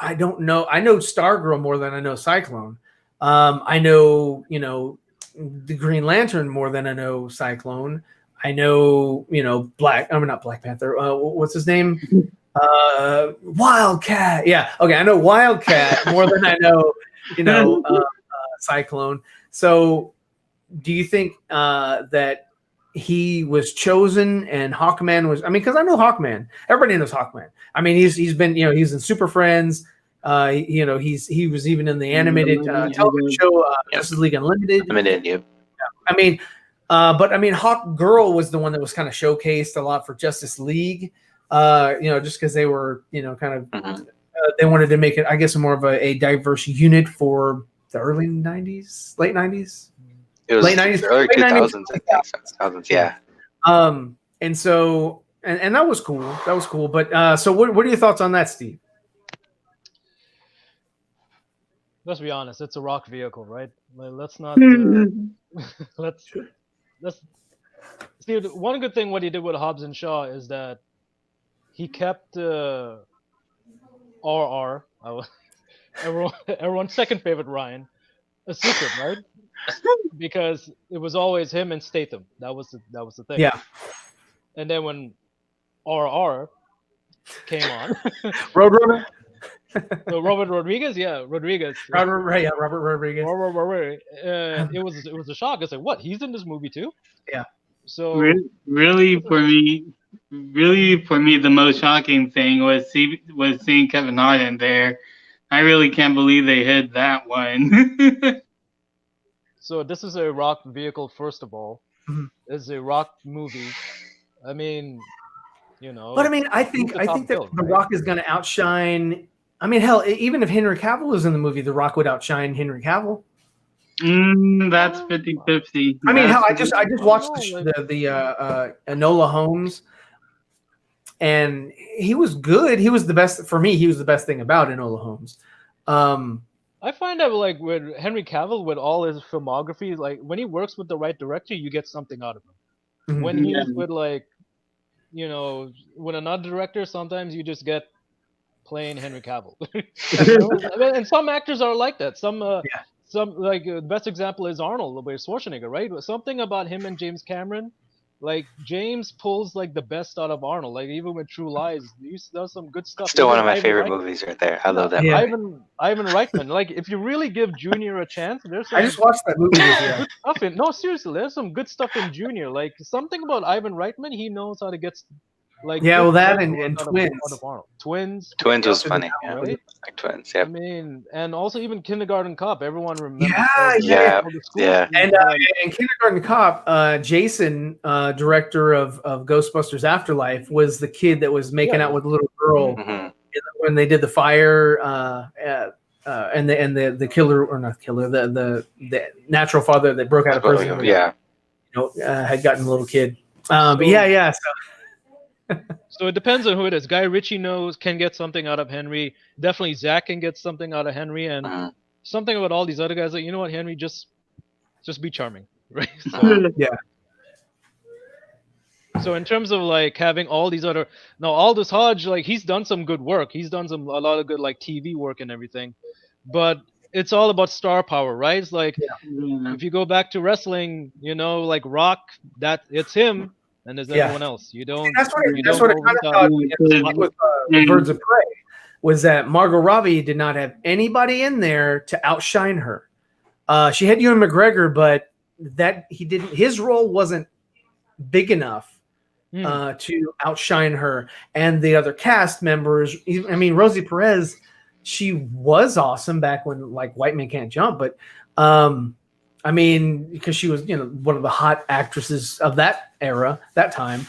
I don't know. I know Stargirl more than I know Cyclone. I know, the Green Lantern more than I know Cyclone. I know, not Black Panther. What's his name? Wildcat. Yeah. Okay. I know Wildcat more than I know, Cyclone. So do you think that he was chosen and Hawkman was, because I know Hawkman. Everybody knows Hawkman. He's been, he's in Super Friends. He was even in the animated television show Justice League Unlimited. Yep. Hawk Girl was the one that was kind of showcased a lot for Justice League. Just because they were, kind of, they wanted to make it, I guess, more of a diverse unit for the early 90s, late 90s. It was late 90s, early late 2000s, 90s, I think. 2000s, yeah. And so, and that was cool. That was cool. But so what are your thoughts on that, Steve? Let's be honest, it's a Rock vehicle, right? Let's not let's see. One good thing what he did with Hobbs and Shaw is that he kept RR, everyone's second favorite Ryan, a secret, right? Because it was always him and Statham. That was the thing. Yeah. And then when RR came on, Roadrunner. So Robert Rodriguez. Robert Rodriguez. It was a shock. It's like, what? He's in this movie too? Yeah. So really for me, the most shocking thing was seeing Kevin Hart in there. I really can't believe they hid that one. So this is a Rock vehicle, first of all. Mm-hmm. It's a Rock movie. But I think that The Rock is going to outshine. Hell, even if Henry Cavill was in the movie, The Rock would outshine Henry Cavill. That's 50-50. Hell, I just watched the Enola Holmes, and he was good. He was the best for me. He was the best thing about Enola Holmes. I find that with Henry Cavill, with all his filmography, like when he works with the right director, you get something out of him. Mm-hmm. When he's with with another director, sometimes you just get plain Henry Cavill. And some actors are like that. Some the best example is Arnold with Schwarzenegger, right? Something about him and James Cameron, like James pulls like the best out of Arnold. Like even with True Lies, he does some good stuff. Still one of my favorite movies right there. I love that. Yeah. Ivan Reitman. Like if you really give Junior a chance, there's some I just watched that movie this year. good stuff in. No, seriously, there's some good stuff in Junior. Like something about Ivan Reitman, he knows how to get that and Twins. Twins was funny. Yeah. Right? Like Twins, yeah. And also even Kindergarten Cop. Everyone remembers. Yeah. And in Kindergarten Cop, Jason, director of Ghostbusters Afterlife, was the kid that was making out with a little girl when they did the fire. And the killer, or not killer, the natural father that broke out of prison. Yeah. had gotten a little kid. But yeah. So it depends on who it is. Guy Ritchie can get something out of Henry. Definitely Zach can get something out of Henry, and Mhm. something about all these other guys. Like, you know what, Henry, just be charming, right? So, Mhm. Yeah. so in terms of like having all these other now, Aldous Hodge, like he's done some good work. He's done a lot of good like TV work and everything, but it's all about star power, right? It's like Yeah. if you go back to wrestling, like Rock, that it's him and there's Yeah. everyone else. You don't That's what you that's don't what I kind of oversell. thought Yeah, with Birds of Prey was that Margot Robbie did not have anybody in there to outshine her. She had Ewan McGregor, but his role wasn't big enough to outshine her and the other cast members. I mean, Rosie Perez, she was awesome back when like White Men Can't Jump, but I mean, because she was one of the hot actresses of that era, that time.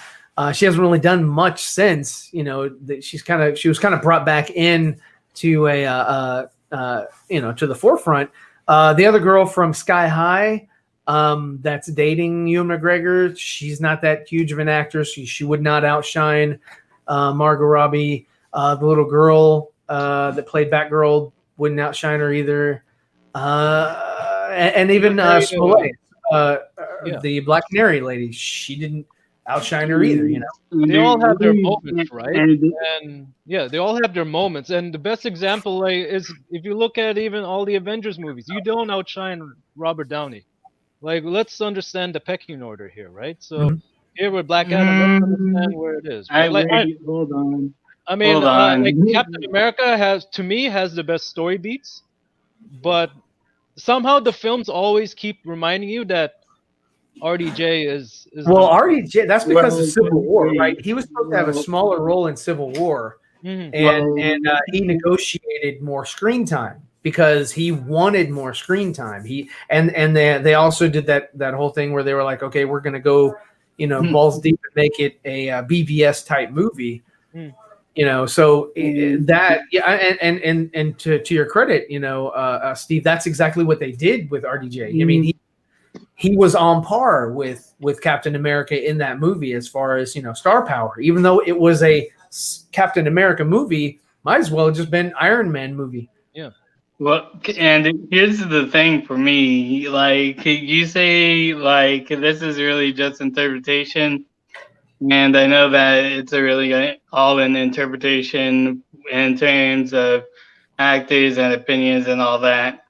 She hasn't really done much since. That she was kind of brought back in to to the forefront. The other girl from Sky High, that's dating Ewan McGregor. She's not that huge of an actress. She would not outshine Margot Robbie. The little girl that played Batgirl wouldn't outshine her either. And even Smollett, the Black Canary lady, she didn't outshine her either. They all have their moments, right? And yeah, they all have their moments. And the best example is if you look at even all the Avengers movies, you don't outshine Robert Downey. Like, let's understand the pecking order here, right? So here with Black Adam, let's understand where it is. Right? Hold on. I mean, Hold on. like Captain America has the best story beats, but somehow the films always keep reminding you that RDJ is well, RDJ. That's because of Civil War, wait. right? He was supposed to have a smaller role in Civil War, and he negotiated more screen time because he wanted more screen time. They also did that whole thing where they were like, okay, we're gonna go, balls deep and make it a BVS type movie. So that and to your credit, Steve, that's exactly what they did with RDJ. I mean, he was on par with Captain America in that movie as far as star power. Even though it was a Captain America movie, might as well have just been Iron Man movie. Yeah. Well, and here's the thing for me, like you say, like this is really just interpretation, and I know that it's a really all in interpretation in terms of actors and opinions and all that.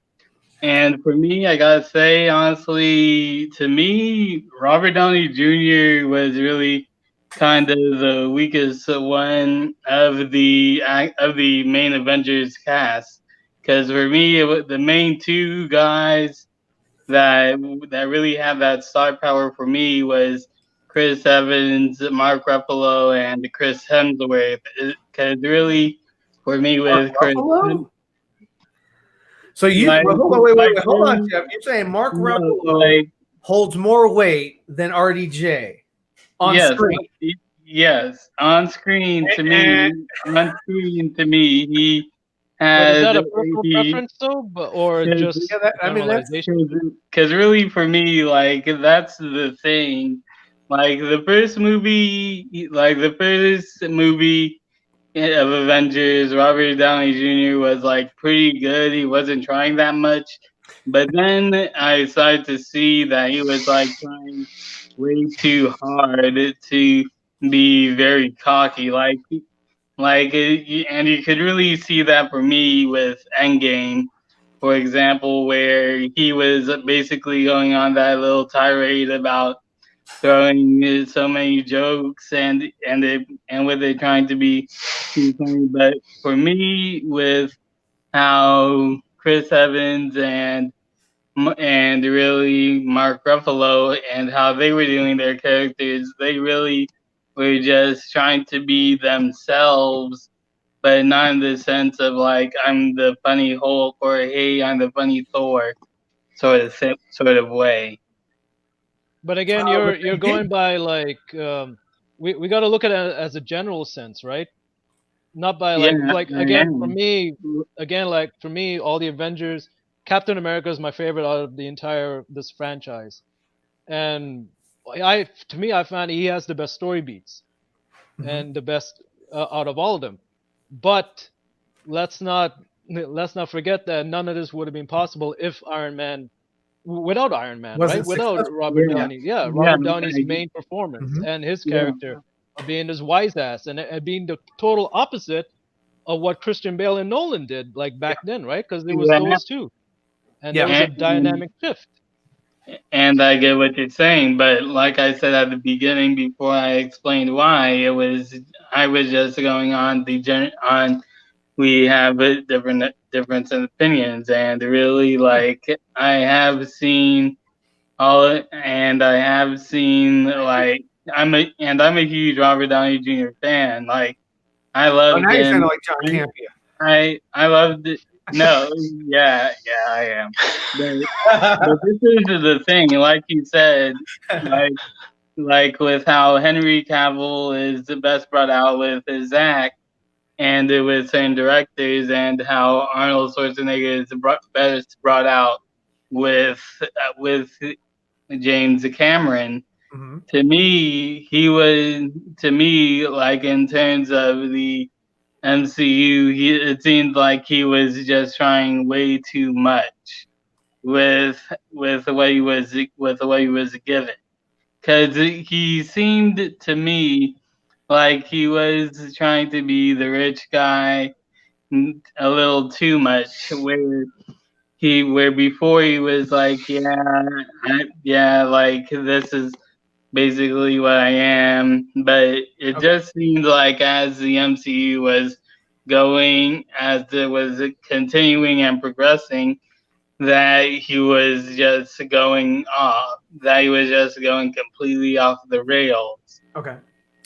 And for me, I gotta say, honestly, to me, Robert Downey Jr. was really kind of the weakest one of the main Avengers cast. Because for me, the main two guys that really have that star power for me was Chris Evans, Mark Ruffalo, and Chris Hemsworth. Because really, for me, with Chris. So hold on, Jeff. You're saying Mark Ruffalo holds more weight than RDJ on screen? Yes, on screen to me, he has. But is that a personal preference though, or just because really for me, like that's the thing. Like the first movie of Avengers, Robert Downey Jr. was like pretty good. He wasn't trying that much, but then I started to see that he was like trying way too hard to be very cocky, and you could really see that for me with Endgame, for example, where he was basically going on that little tirade about throwing so many jokes and with it trying to be too funny. But for me, with how Chris Evans and really Mark Ruffalo and how they were doing their characters, they really were just trying to be themselves, but not in the sense of like I'm the funny Hulk or hey I'm the funny Thor sort of way. But again, you're going by like we got to look at it as a general sense, right? Not by again for me, all the Avengers, Captain America is my favorite out of the entire this franchise, and to me, I found he has the best story beats and the best out of all of them. But let's not forget that none of this would have been possible if Iron Man, without Iron Man, right? Wasn't Without successful. Robert Yeah. Downey, yeah, Yeah, Robert Downey's like, main performance Mhm. and his Yeah. character of being this wise ass and being the total opposite of what Christian Bale and Nolan did, like back then, right? Because there was Yeah. those two, and Yeah. there was a And- dynamic shift. And I get what you're saying, but like I said at the beginning, before I explained why, I was just going on on we have a difference in opinions, and really, like, I have seen and I have seen, like, I'm a huge Robert Downey Jr. fan. Like, I Oh, loved now you're him. sounding like John Campea. I loved it. No, yeah, I am. But this is the thing, like you said, like with how Henry Cavill is the best brought out with his act, and with certain directors, and how Arnold Schwarzenegger is best brought out with James Cameron. Mhm. To me, like, in terms of the MCU, it seemed like he was just trying way too much with what he was given, because he seemed to me like he was trying to be the rich guy a little too much, where before he was like, yeah, like, this is basically what I am. But it Okay. just seemed like as the MCU was going, as it was continuing and progressing, that he was just going completely off the rails. Okay.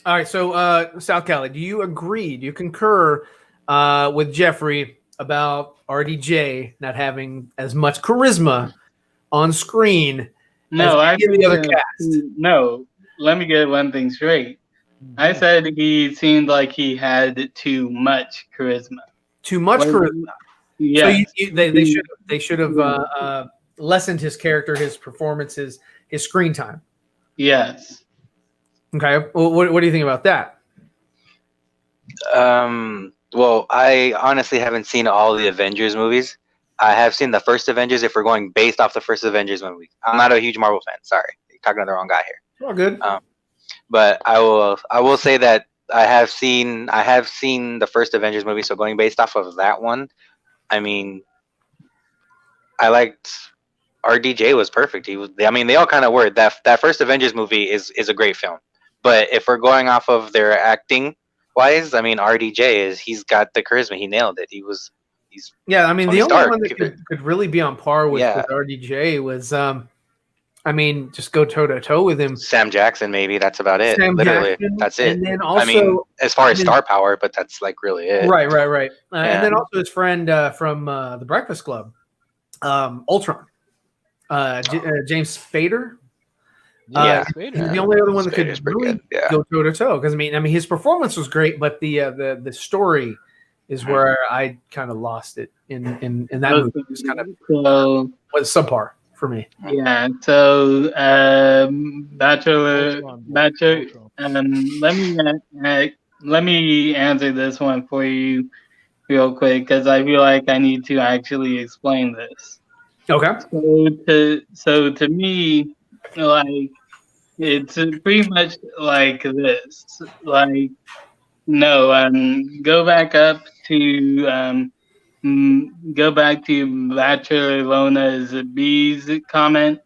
All right. So, South Cali, do you agree? Do you concur with Jeffrey about RDJ not having as much charisma on screen No, as any of the other cast? No, let me get one thing straight. I said he seemed like he had too much charisma. Too much charisma. Yes. So they should have lessened his character, his performances, his screen time. Yes. Okay. Well, what do you think about that? Well, I honestly haven't seen all the Avengers movies. I have seen the first Avengers. If we're going based off the first Avengers movie, I'm not a huge Marvel fan. Sorry, you're talking to the wrong guy here. All good. But I will say that I have seen the first Avengers movie. So going based off of that one, I mean, I liked RDJ was perfect. I mean, they all kind of were. That first Avengers movie is a great film. But if we're going off of their acting wise, I mean, he's got the charisma. He nailed it. Yeah, I mean, Tony the only Stark. one that could really be on par with RDJ was, I mean, just go toe to toe with him. Sam Jackson, maybe that's about it. Sam Literally, Jackson, that's it. And then also, I mean, as far as star power, but that's like really it. Right. And then also his friend from the Breakfast Club, Ultron, James Spader. Yeah, he's the only other one that Spader's could pretty really good. go toe to toe. Because I mean, his performance was great, but the story is where I kind of lost it in that movie. It was kind of was subpar for me. Yeah. So, Bachelor. Let me answer this one for you real quick, because I feel like I need to actually explain this. Okay. So to me, like, it's pretty much like this. Like, no, go back to Bachelor Lona's bees comment.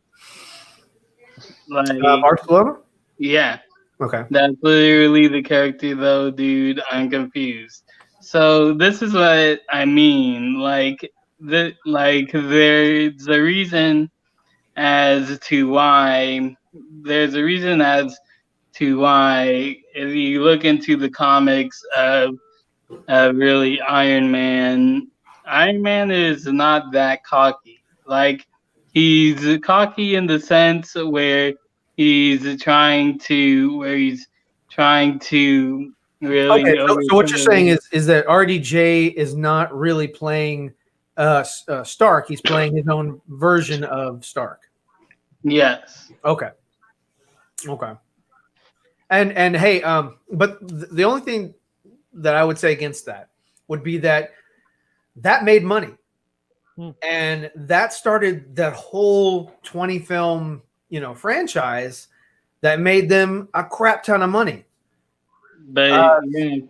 Like, Barcelona. Yeah. Okay. That's literally the character, though, dude. I'm confused. So this is what I mean. There's a reason as to why. There's a reason as to why, if you look into the comics of really Iron Man is not that cocky. Like, he's cocky in the sense where he's trying to really. Okay, so what you're saying is that RDJ is not really playing Stark. He's playing his own version of Stark. Yes. Okay. Okay. And hey, but the only thing that I would say against that would be that made money. And that started that whole 20 film, franchise that made them a crap ton of money. But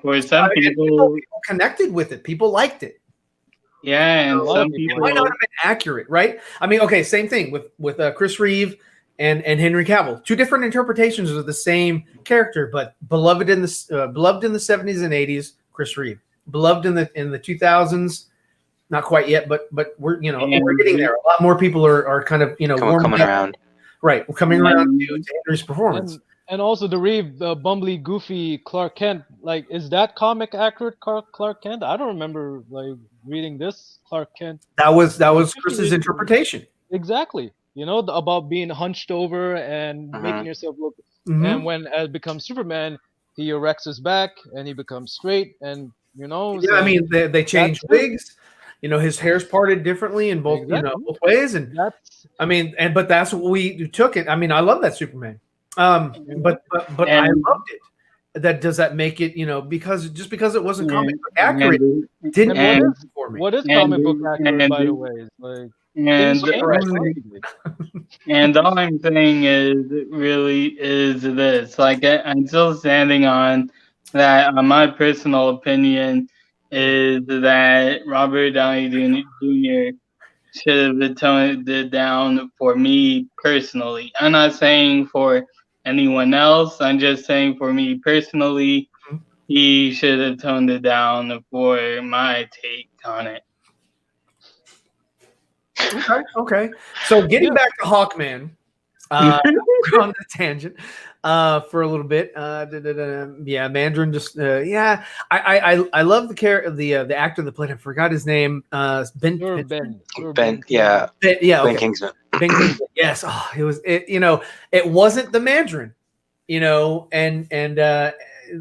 for some people connected with it. People liked it. Yeah, and some people might not have been accurate, right? I mean, okay, same thing with Chris Reeve and Henry Cavill. Two different interpretations of the same character, but beloved in the 70s and 80s. Chris Reeve, beloved in the 2000s. Not quite yet, but we're we're getting there. A lot more people are kind of coming around. Right, we're coming around to Henry's performance. And also the Reeve, the bumbly, goofy Clark Kent. Like, is that comic accurate Clark Kent? I don't remember reading this Clark Kent. That was Chris's interpretation. Exactly. About being hunched over and making yourself look. And when it becomes Superman, he erects his back and he becomes straight. And yeah, I mean they change wigs. His hair's parted differently in both both ways, and but that's what we took it. I mean, I love that Superman. But I loved it. Does that make it, because it wasn't comic book accurate, didn't work for me. What is comic book accurate, by the way? And all I'm saying is this. Like, I'm still standing on that. My personal opinion is that Robert Downey Jr. should have toned it down for me personally. I'm not saying for anyone else. I'm just saying for me personally, he should have toned it down for my take on it. Okay. So getting back to Hawkman, we're on the tangent for a little bit. Yeah, Mandarin just I love the actor that played him. Forgot his name. Ben Kingsman. Ben Kingsman. Yes. Oh, it wasn't the Mandarin, and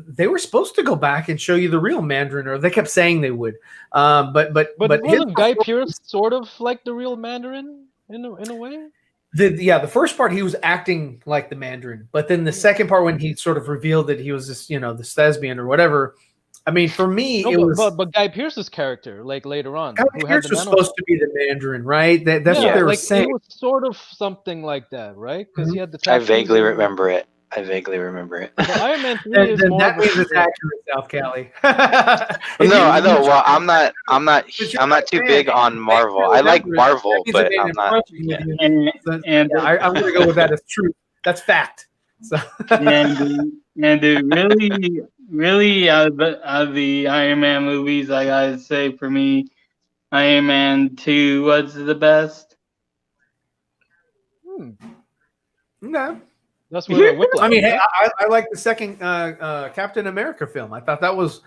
they were supposed to go back and show you the real Mandarin, or they kept saying they would. But wasn't Guy Pearce sort of like the real Mandarin in a way? The first part he was acting like the Mandarin, but then the second part when he sort of revealed that he was this, this thespian or whatever. I mean, for me, it was. But Guy Pearce's character, later on, Guy Pearce was supposed to be the Mandarin, right? That's what they were saying. It was sort of something like that, right? Because he had the. I vaguely remember it. But Iron Man 3 is more that means it's accurate, South Cali. No, I know. Well, I'm not too big on Marvel. I like Marvel, but I'm not. I'm going to go with that as truth. That's fact. So. and really, out of the Iron Man movies, I gotta say, for me, Iron Man 2 was the best. No. That's what I mean, hey, I like the second Captain America film. I thought that was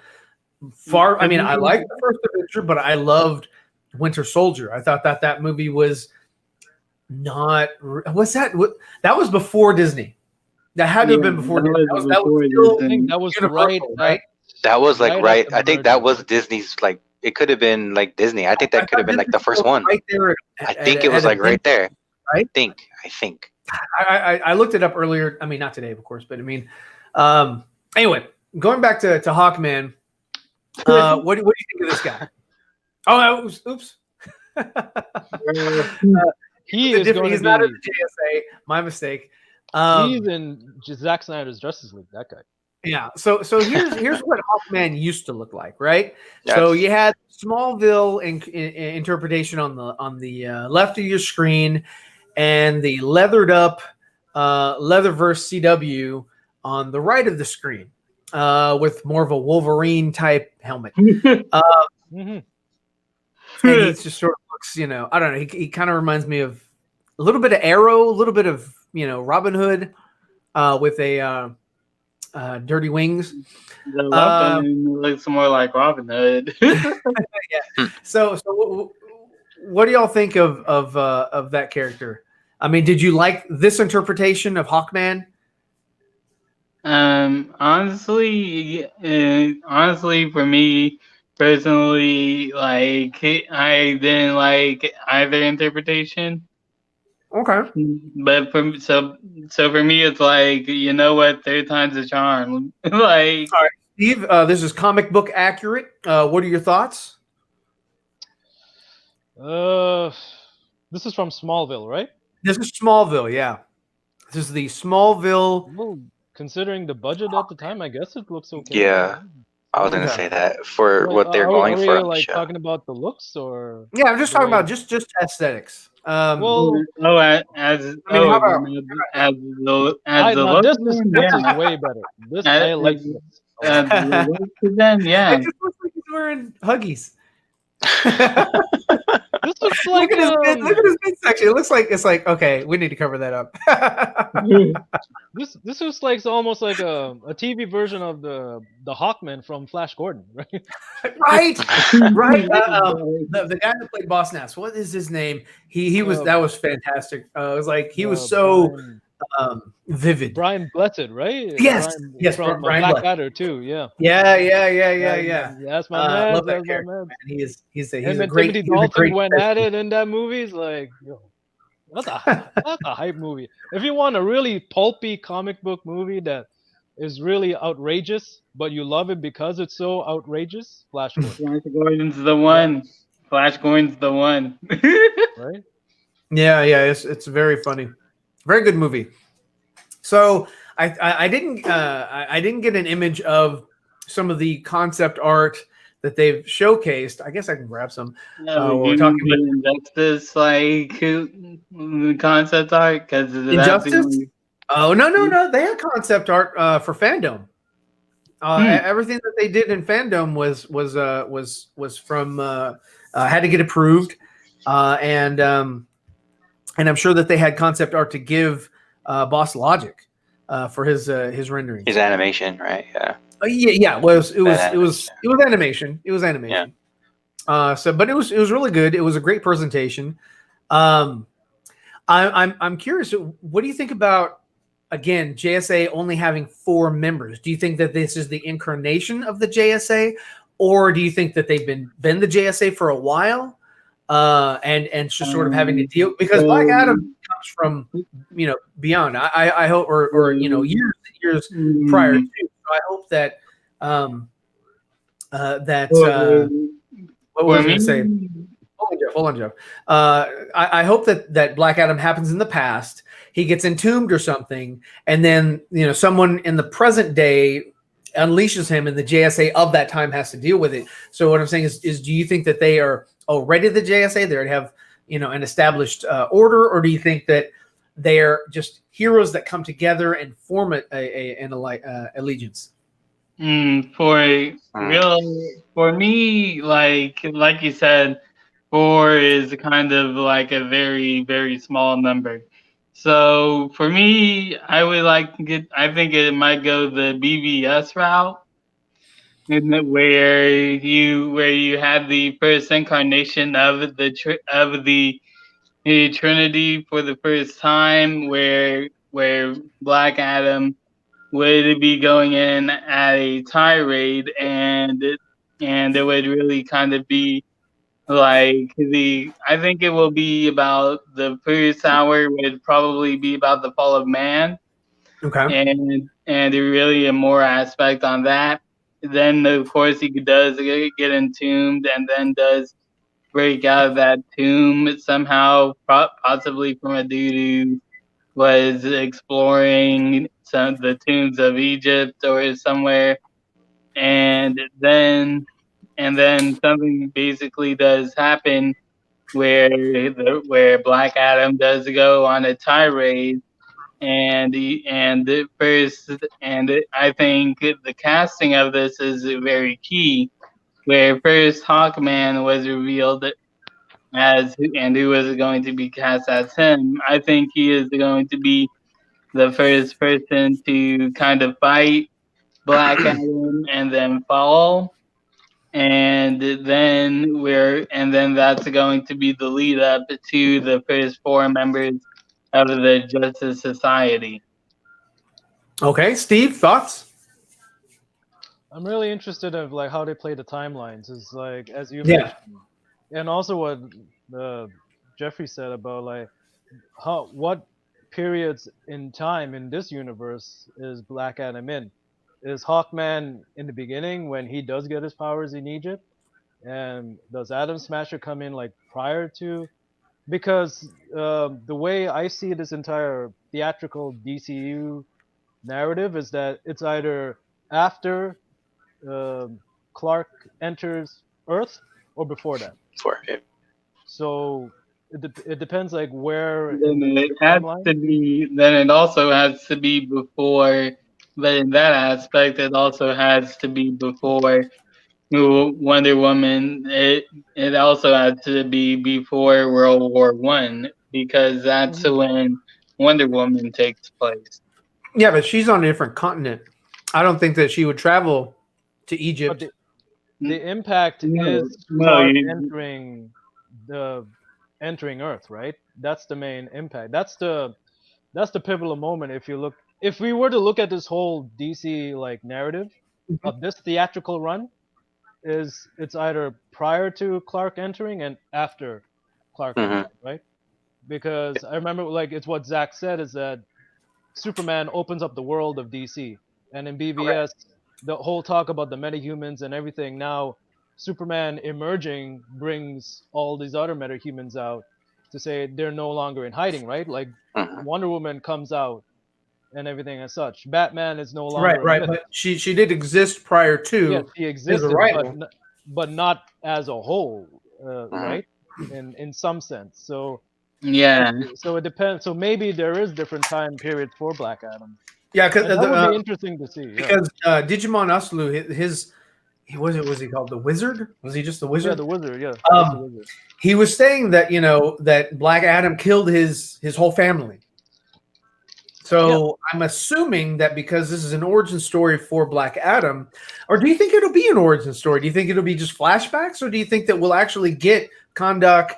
far. I mean, I liked the first Avenger, but I loved Winter Soldier. I thought that movie was not. What's that? That was before Disney. That had to have been before Disney. That was right. That was right. I think that was Disney's. Like, it could have been like Disney. I think that could have been like the first one. Right there. I think it was like right there. Right. I think. I looked it up earlier. I mean, not today, of course, but I mean, anyway, going back to Hawkman, what do you think of this guy? Oh, oops. He's not in the JSA. My mistake. He's in Zack Snyder's Justice League. That guy. Yeah. So here's what Hawkman used to look like, right? Yes. So you had Smallville in interpretation on the left of your screen, and the leathered up Leatherverse CW on the right of the screen, with more of a Wolverine type helmet. And he just sort of looks, I don't know. He kind of reminds me of a little bit of Arrow, a little bit of Robin Hood, with a dirty wings. The weapon looks more like Robin Hood. Yeah. So what do y'all think of that character? I mean, did you like this interpretation of Hawkman? Honestly, for me personally, like, I didn't like either interpretation. Okay. But for me, it's like, you know what? Third time's a charm. Like, All right, Steve. This is comic book accurate. What are your thoughts? This is from Smallville, right? This is Smallville. Yeah, this is the Smallville. Well, considering the budget at the time, I guess it looks okay. Yeah, I was gonna Okay. say that for Like, what they're going are we for on the like show. talking about the looks or Yeah, I'm just the talking way? about just aesthetics. Well, as I mean, how oh, about as the now look, this is yeah, way better. This as, I like this a as lot. the look, then yeah. it just looks like he's wearing Huggies. This looks Look like at his look at his midsection. It looks like it's like okay, we need to cover that up. this looks like almost like a TV version of the Hawkman from Flash Gordon, right? Right, right. The guy that played Boss Nass, what is his name? He was that was fantastic. It was like he was so vivid. Brian Blessed, right? Yes, yes, from Brian Black Blessed. Adder too. Yeah. Yeah. That's my man. Love that That's my character, man. man. He's Him a and great. Timothy He's a Dalton great went person. at it in that movie. It's like, yo, that's a hype movie. If you want a really pulpy comic book movie that is really outrageous, but you love it because it's so outrageous, Flash Gordon, Flash Gordon's the one. Flash Gordon's the one. right? Yeah, it's very funny, very good movie. So I didn't get an image of some of the concept art that they've showcased. I guess I can grab some. We're talking about Injustice, like concept art, because Injustice. Oh no! They had concept art for Fandom. Everything that they did in Fandom was from had to get approved, and I'm sure that they had concept art to give Boss Logic for his rendering. His animation, right? Yeah. Yeah. It was animation. It was animation. Yeah. But it was really good. It was a great presentation. I'm curious. What do you think about, again, JSA only having 4 members? Do you think that this is the incarnation of the JSA, or do you think that they've been the JSA for a while, and it's just sort of having to deal, because Black Adam comes from beyond. I hope, or years prior to. So I hope that what was I going to say? Hold on, Jeff. I hope that Black Adam happens in the past. He gets entombed or something, and then someone in the present day unleashes him, and the JSA of that time has to deal with it. So what I'm saying is do you think that they are already the JSA? They have an established order, or do you think that they're just heroes that come together and form an allegiance? For me, like you said, 4 is kind of like a very, very small number. So for me, I would like to get. I think it might go the BVS route, where you had the first incarnation of the Trinity for the first time, where Black Adam would be going in at a tirade, and it would really kind of be like I think it will be about the first hour would probably be about the fall of man. Okay. And really a more aspect on that. Then of course he does get entombed, and then does break out of that tomb somehow, possibly from a dude who was exploring the tombs of Egypt or somewhere, and then something basically does happen where Black Adam does go on a tirade, I think the casting of this is very key, where first Hawkman was revealed as, and who was going to be cast as him. I think he is going to be the first person to kind of fight Black Adam and then fall. And then that's going to be the lead up to the first 4 members of the Justice Society. Okay, Steve, thoughts? I'm really interested in like how they play the timelines. Is like, as you mentioned, and also what Jeffrey said about like what periods in time in this universe is Black Adam in? Is Hawkman in the beginning when he does get his powers in Egypt? And does Atom Smasher come in like prior to? Because the way I see this entire theatrical DCU narrative is that it's either after um Clark enters Earth or before that. For it. So it depends like where in Then the it has timeline. to be. Then it also has to be before. But in that aspect, it also has to be before Wonder Woman. It also has to be before World War I because that's Mhm. when Wonder Woman takes place. Yeah, but she's on a different continent. I don't think that she would travel to But Egypt. the impact No, is no, Clark you, the entering Earth, right? That's the main impact. That's the pivotal moment. If we were to look at this whole DC like narrative Mhm. of this theatrical run, it's either prior to Clark entering and after Clark Hmm. entering, right? Because I remember like it's what Zach said is that Superman opens up the world of DC, and in Correct. BVS, the whole talk about the metahumans and everything. Now, Superman emerging brings all these other metahumans out to say they're no longer in hiding, right? Like Hmm. Wonder Woman comes out and everything as such. Batman is no Right, longer a right. myth. But she did exist prior Yes, to he his existed, arrival. but not as a whole, Hmm. right? In some sense. yeah. So it depends. So maybe there is different time periods for Black Adam. Yeah, And that would be interesting to see. Yeah. because Digimon Aslu, was he called the Wizard? Was he just the Yeah, Wizard? the wizard. Yeah, just the Um, wizard. he was saying that that Black Adam killed his whole family. Yeah. So I'm assuming that because this is an origin story for Black Adam, or do you think it'll be an origin story? Do you think it'll be just flashbacks, or do you think that we'll actually get Kondak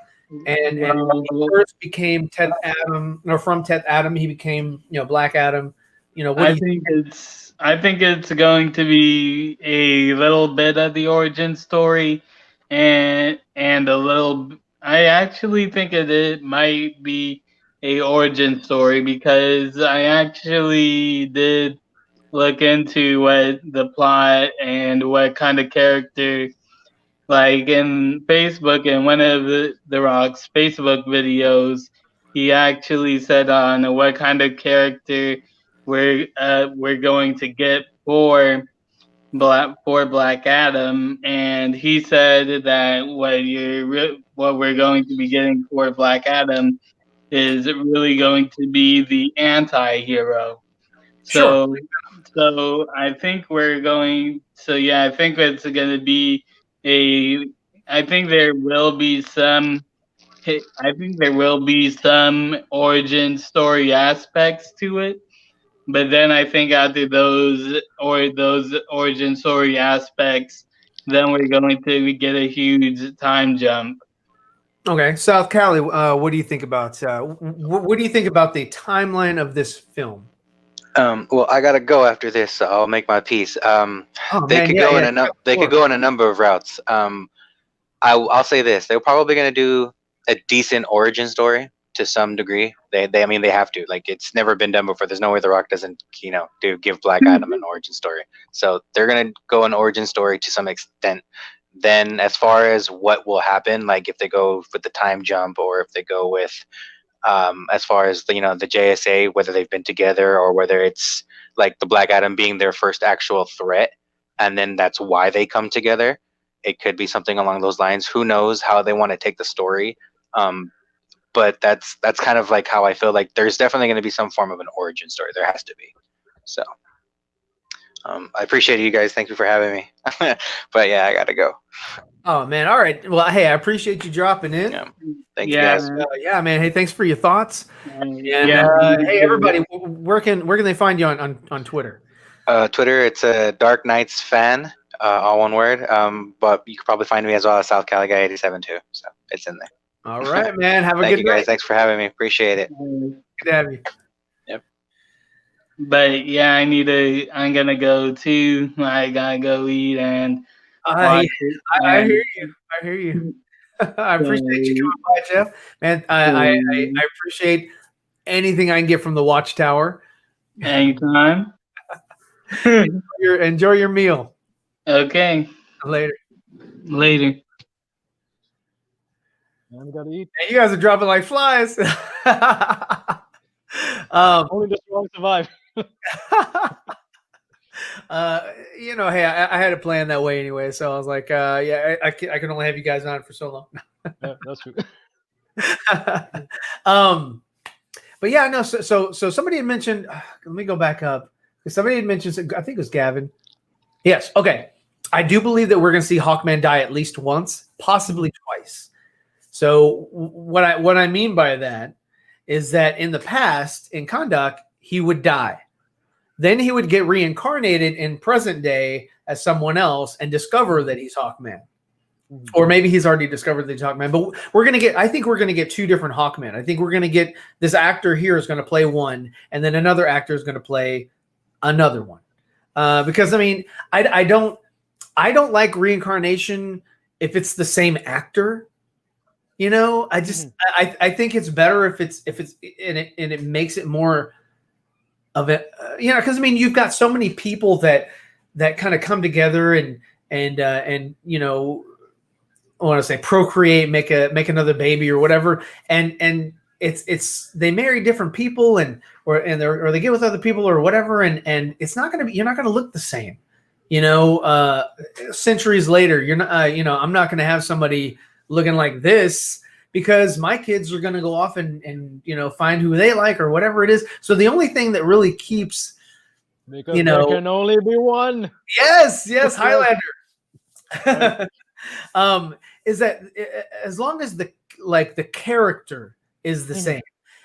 and Well, he first became Ted Adam, or from Ted Adam he became Black Adam? What do I you? think it's going to be a little bit of the origin story, and a little. I actually think it might be a origin story because I actually did look into what the plot and what kind of character, like in Facebook, in one of the Rock's Facebook videos, he actually said on what kind of character we're going to get for Black Adam, and he said that what we're going to be getting for Black Adam is really going to be the anti-hero. Sure. So I think we're going. So yeah, I think it's going to be a. I think there will be some. I think there will be some origin story aspects to it, but then I think after those origin story aspects, then we're going to get a huge time jump. Okay, South Cali. What do you think about? What do you think about the timeline of this film? Well, I gotta go after this, so I'll make my piece. Oh They man, could yeah, go yeah. in a they could Sure. go in a number of routes. I'll say this: they're probably gonna do a decent origin story to some degree. I mean, they have to. Like, it's never been done before. There's no way The Rock doesn't, give Black Adam an origin story. So they're gonna go an origin story to some extent. Then, as far as what will happen, like if they go with the time jump or if they go with as far as the JSA, whether they've been together or whether it's like the Black Adam being their first actual threat, and then that's why they come together. It could be something along those lines. Who knows how they want to take the story? But that's kind of like how I feel like there's definitely going to be some form of an origin story. There has to be. So I appreciate you guys. Thank you for having me. But yeah, I gotta go. Oh man, all right. Well, hey, I appreciate you dropping in. Yeah, thank you Yeah, guys. Yeah, man. Hey, thanks for your thoughts. And yeah. hey, everybody, where can they find you on Twitter? Twitter, it's a Dark Knights fan, all one word. But you can probably find me as well as South Cali Guy 87 too. So it's in there. All right, man. Have a Thank good you guys. night. Thanks for having me. Appreciate it. Good to have you. Yep. But yeah, I'm gonna go too. I gotta go eat and I watch it. I hear And you. I hear you. I appreciate you coming by, Jeff. Man, I appreciate anything I can get from the Watchtower. Anytime. Enjoy your meal. Okay. Later. Later. Man, we gotta eat. Hey, you guys are dropping like flies. Only the strong survive. You know, hey, I had it planned that way anyway, so I was like, yeah, I can only have you guys on for so long. Yeah, that's true. But yeah, no. So somebody had mentioned. Let me go back up. Somebody had mentioned. I think it was Gavin. Yes. Okay. I do believe that we're going to see Hawkman die at least once, possibly twice. So what I mean by that is that in the past, in Kahndaq, he would die. Then he would get reincarnated in present day as someone else and discover that he's Hawkman. Or maybe he's already discovered that he's Hawkman. But I think we're going to get two different Hawkmen. I think we're going to get this actor here is going to play one, and then another actor is going to play another one. Because I mean, I don't like reincarnation if it's the same actor. You know, I think it's better if it's and it makes it more of it. You know, because I mean, you've got so many people that kind of come together and you know, I want to say procreate, make another baby or whatever, and it's they marry different people or they get with other people or whatever, and it's not going to be, you're not going to look the same, you know. Centuries later, you're not, you know, I'm not going to have somebody looking like this because my kids are going to go off and you know, find who they like or whatever it is. So the only thing that really keeps, because you know, there can only be one. Yes, Highlander. Is that as long as the character is the same,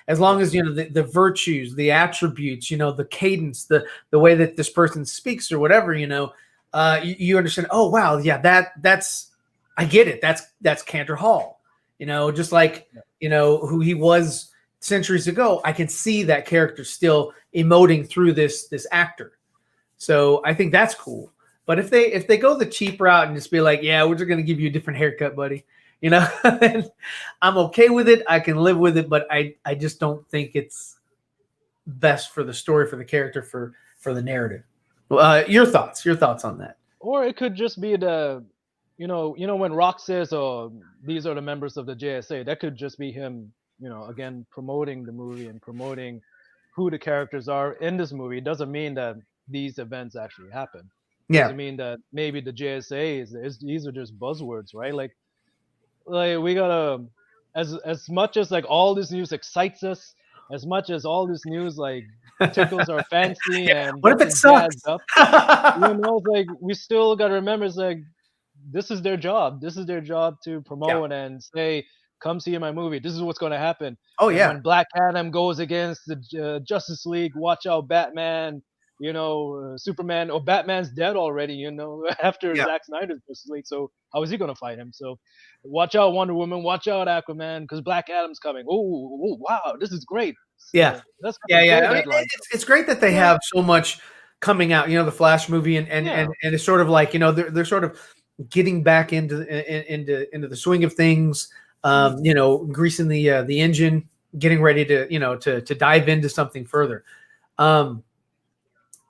as long as, you know, the virtues, the attributes, you know, the cadence, the way that this person speaks or whatever, you know, you understand. Oh wow, yeah, that's I get it. That's Cantor Hall, you know, just like, you know, who he was centuries ago. I can see that character still emoting through this actor. So I think that's cool. But if they go the cheap route and just be like, yeah, we're just going to give you a different haircut, buddy, you know, I'm okay with it. I can live with it, but I just don't think it's best for the story, for the character, for the narrative. Your thoughts on that? Or it could just be the, you know, when Rock says, "Oh, these are the members of the JSA," that could just be him, you know, again promoting the movie and promoting who the characters are in this movie. It doesn't mean that these events actually happen. Yeah. Doesn't mean that maybe the JSA is these are just buzzwords, right? Like we gotta, as much as like all this news excites us, as much as all this news like tickles our fancy and what if it sucks? Up, you know, it's like we still gotta remember, it's like this is their job. This is their job to promote and say, come see my movie. This is what's going to happen. Oh yeah. When Black Adam goes against the Justice League, watch out, Batman. You know, Superman or Batman's dead already, you know, after Zack Snyder's Justice League. So how is he going to fight him? So watch out, Wonder Woman. Watch out, Aquaman, because Black Adam's coming. Oh, wow, this is great. So yeah. That's I mean, it's great that they have so much coming out. You know, the Flash movie and it's sort of like, you know, they're sort of getting back into the swing of things. You know, greasing the engine, getting ready to, you know, to dive into something further.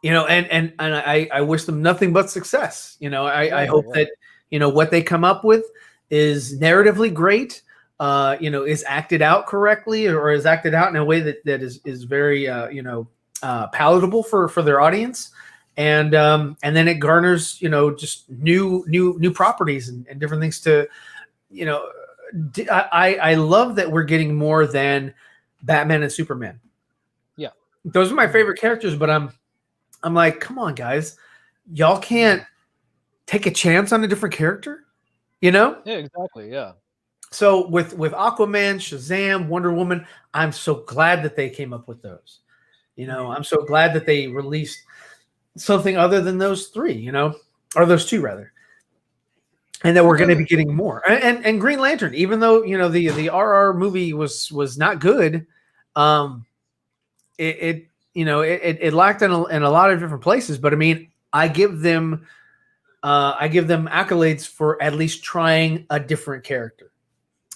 You know, and I wish them nothing but success. You know, I hope that, you know, what they come up with is narratively great, you know, is acted out correctly or is acted out in a way that is very, you know, palatable for their audience. And then it garners, you know, just new properties and different things to, you know, I love that we're getting more than Batman and Superman. Yeah. Those are my favorite characters, but I'm like, come on, guys, y'all can't take a chance on a different character, you know? Yeah, exactly. Yeah. So with Aquaman, Shazam, Wonder Woman, I'm so glad that they came up with those. You know, I'm so glad that they released something other than those three, you know, or those two rather, and that we're going to be getting more. And Green Lantern, even though, you know, the RR movie was not good, it you know, it lacked in a lot of different places, but I mean, I give them accolades for at least trying a different character.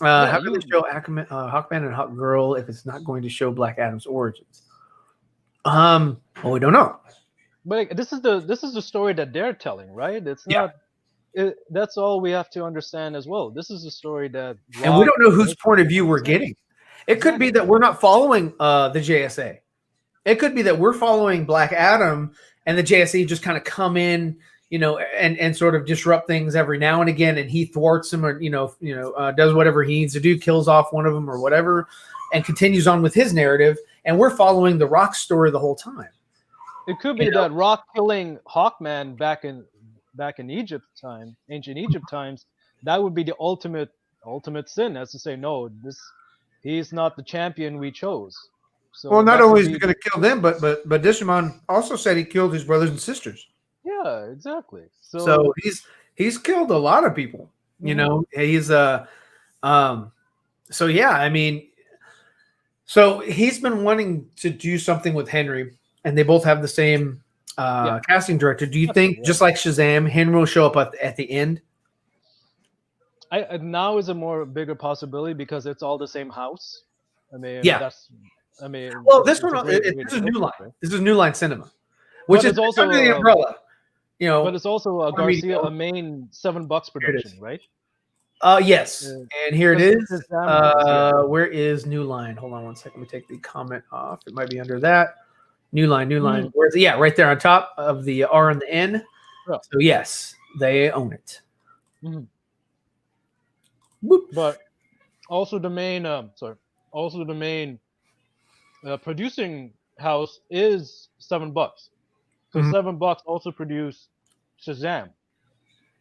How can they show Hawkman and Hawkgirl if it's not going to show Black Adam's origins? Well, we don't know. But this is the story that they're telling, right? It's not. That's all we have to understand as well. This is the story that, and we don't know whose point of view we're getting. It could be that we're not following the JSA. It could be that we're following Black Adam, and the JSA just kind of come in, and sort of disrupt things every now and again, and he thwarts them, or does whatever he needs to do, kills off one of them or whatever, and continues on with his narrative. And we're following the Rock story the whole time. It could be that Rock killing Hawkman back in Egypt time, ancient Egypt times, that would be the ultimate sin, as to say, no, he's not the champion we chose. So well, not only is he going to kill them, but Digimon also said he killed his brothers and sisters. Yeah, exactly. So he's killed a lot of people. He's so yeah. I mean, so he's been wanting to do something with Henry, and they both have the same casting director. Do you think, just like Shazam, Henry will show up at the end? Now is a bigger possibility because it's all the same house. I mean, well, this is New Line. Right? This is New Line Cinema, which is also under the umbrella. But it's also a Garcia main $7 production, right? Yes. And here it is. Where is New Line? Hold on one second. Let me take the comment off. It might be under that. New Line. Where's it? Yeah, right there on top of the R and the N. Yeah. So yes, they own it. Mm-hmm. But also the main producing house is $7. So $7 also produced Shazam.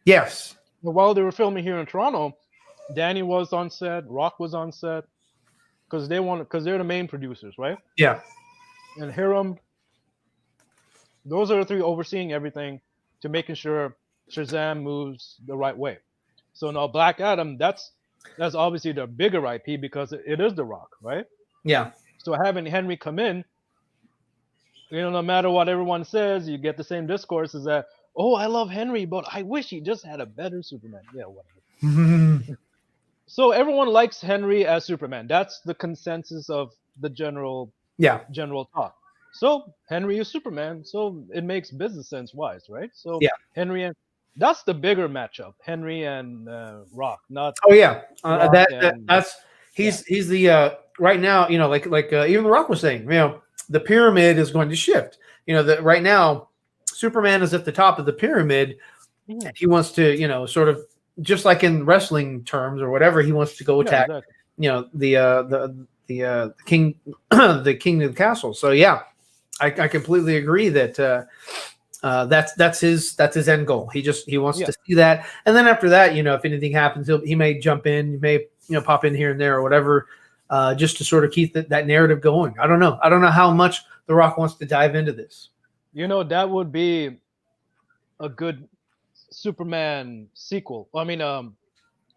Yes. While they were filming here in Toronto, Danny was on set, Rock was on set, because they're the main producers, right? Yeah. And Hiram, those are the three overseeing everything to making sure Shazam moves the right way. So now Black Adam, that's obviously the bigger IP because it is The Rock, right? Yeah. So having Henry come in, no matter what everyone says, you get the same discourse is that, oh, I love Henry, but I wish he just had a better Superman. Yeah, whatever. So everyone likes Henry as Superman. That's the consensus of the general talk. So Henry is Superman, so it makes business sense wise, right? So Henry and that's the bigger matchup, Henry and Rock, not. Oh yeah, he's the right now. Like even The Rock was saying, the pyramid is going to shift. That right now, Superman is at the top of the pyramid. And he wants to, sort of just like in wrestling terms or whatever, he wants to go attack. Exactly. The king, the king of the castle. So yeah, I completely agree that that's his end goal. He wants to see that, and then after that, if anything happens, he may jump in, he may pop in here and there or whatever, just to sort of keep that narrative going. I don't know how much The Rock wants to dive into this. That would be a good Superman sequel. I mean,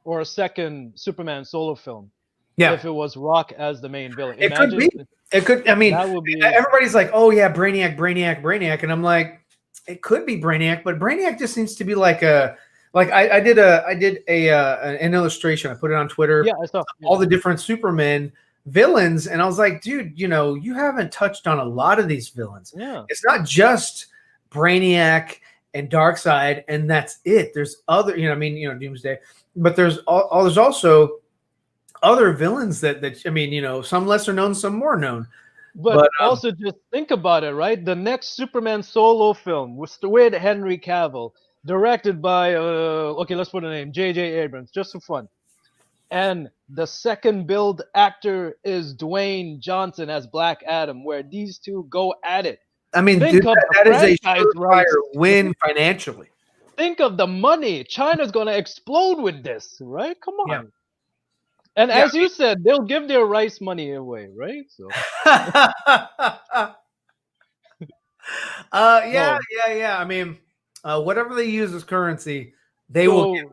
or a second Superman solo film. Yeah. If it was Rock as the main villain. It could be. It could. I mean, everybody's like, "Oh yeah, Brainiac," and I'm like, it could be Brainiac, but Brainiac just seems to be like I did an illustration. I put it on Twitter. Yeah, I saw all the different Superman villains, and I was like, dude, you haven't touched on a lot of these villains. Yeah, it's not just Brainiac and Darkseid, and that's it. There's other, Doomsday, but there's also other villains that some lesser known, some more known. But also just think about it, right? The next Superman solo film was with Henry Cavill, directed by let's put a name, J.J. Abrams, just for fun. And the second build actor is Dwayne Johnson as Black Adam, where these two go at it. I mean, dude, that is a surefire win financially. Think of the money. China's going to explode with this, right? Come on. Yeah. And as you said, they'll give their rice money away, right? So. Yeah. I mean, whatever they use as currency, they will give.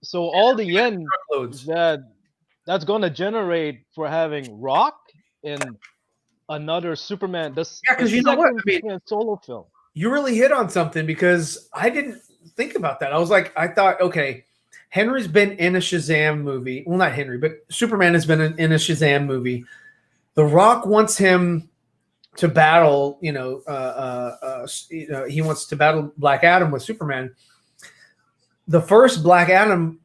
So all the yen that's going to generate for having Rock in another Superman. Because you know what? I mean, solo film. You really hit on something because I didn't think about that. I thought, okay, Henry's been in a Shazam movie. Well, not Henry, but Superman has been in a Shazam movie. The Rock wants him to battle, he wants to battle Black Adam with Superman. The first Black Adam,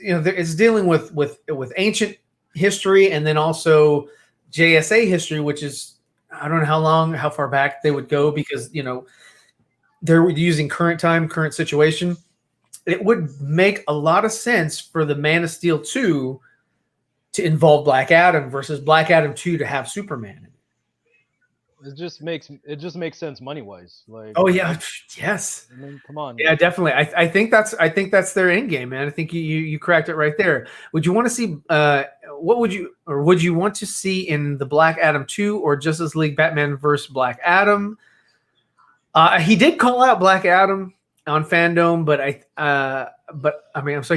is dealing with ancient history and then also JSA history, which is, I don't know how far back they would go because, they're using current time, current situation. It would make a lot of sense for the Man of Steel 2 to involve Black Adam versus Black Adam 2 to have Superman. It just makes sense money wise. Like, oh yeah, yes. I mean, come on. Yeah, definitely. I think that's their end game, man. I think you cracked it right there. Would you want to see would you want to see in the Black Adam 2 or Justice League Batman versus Black Adam? He did call out Black Adam on Fandom, but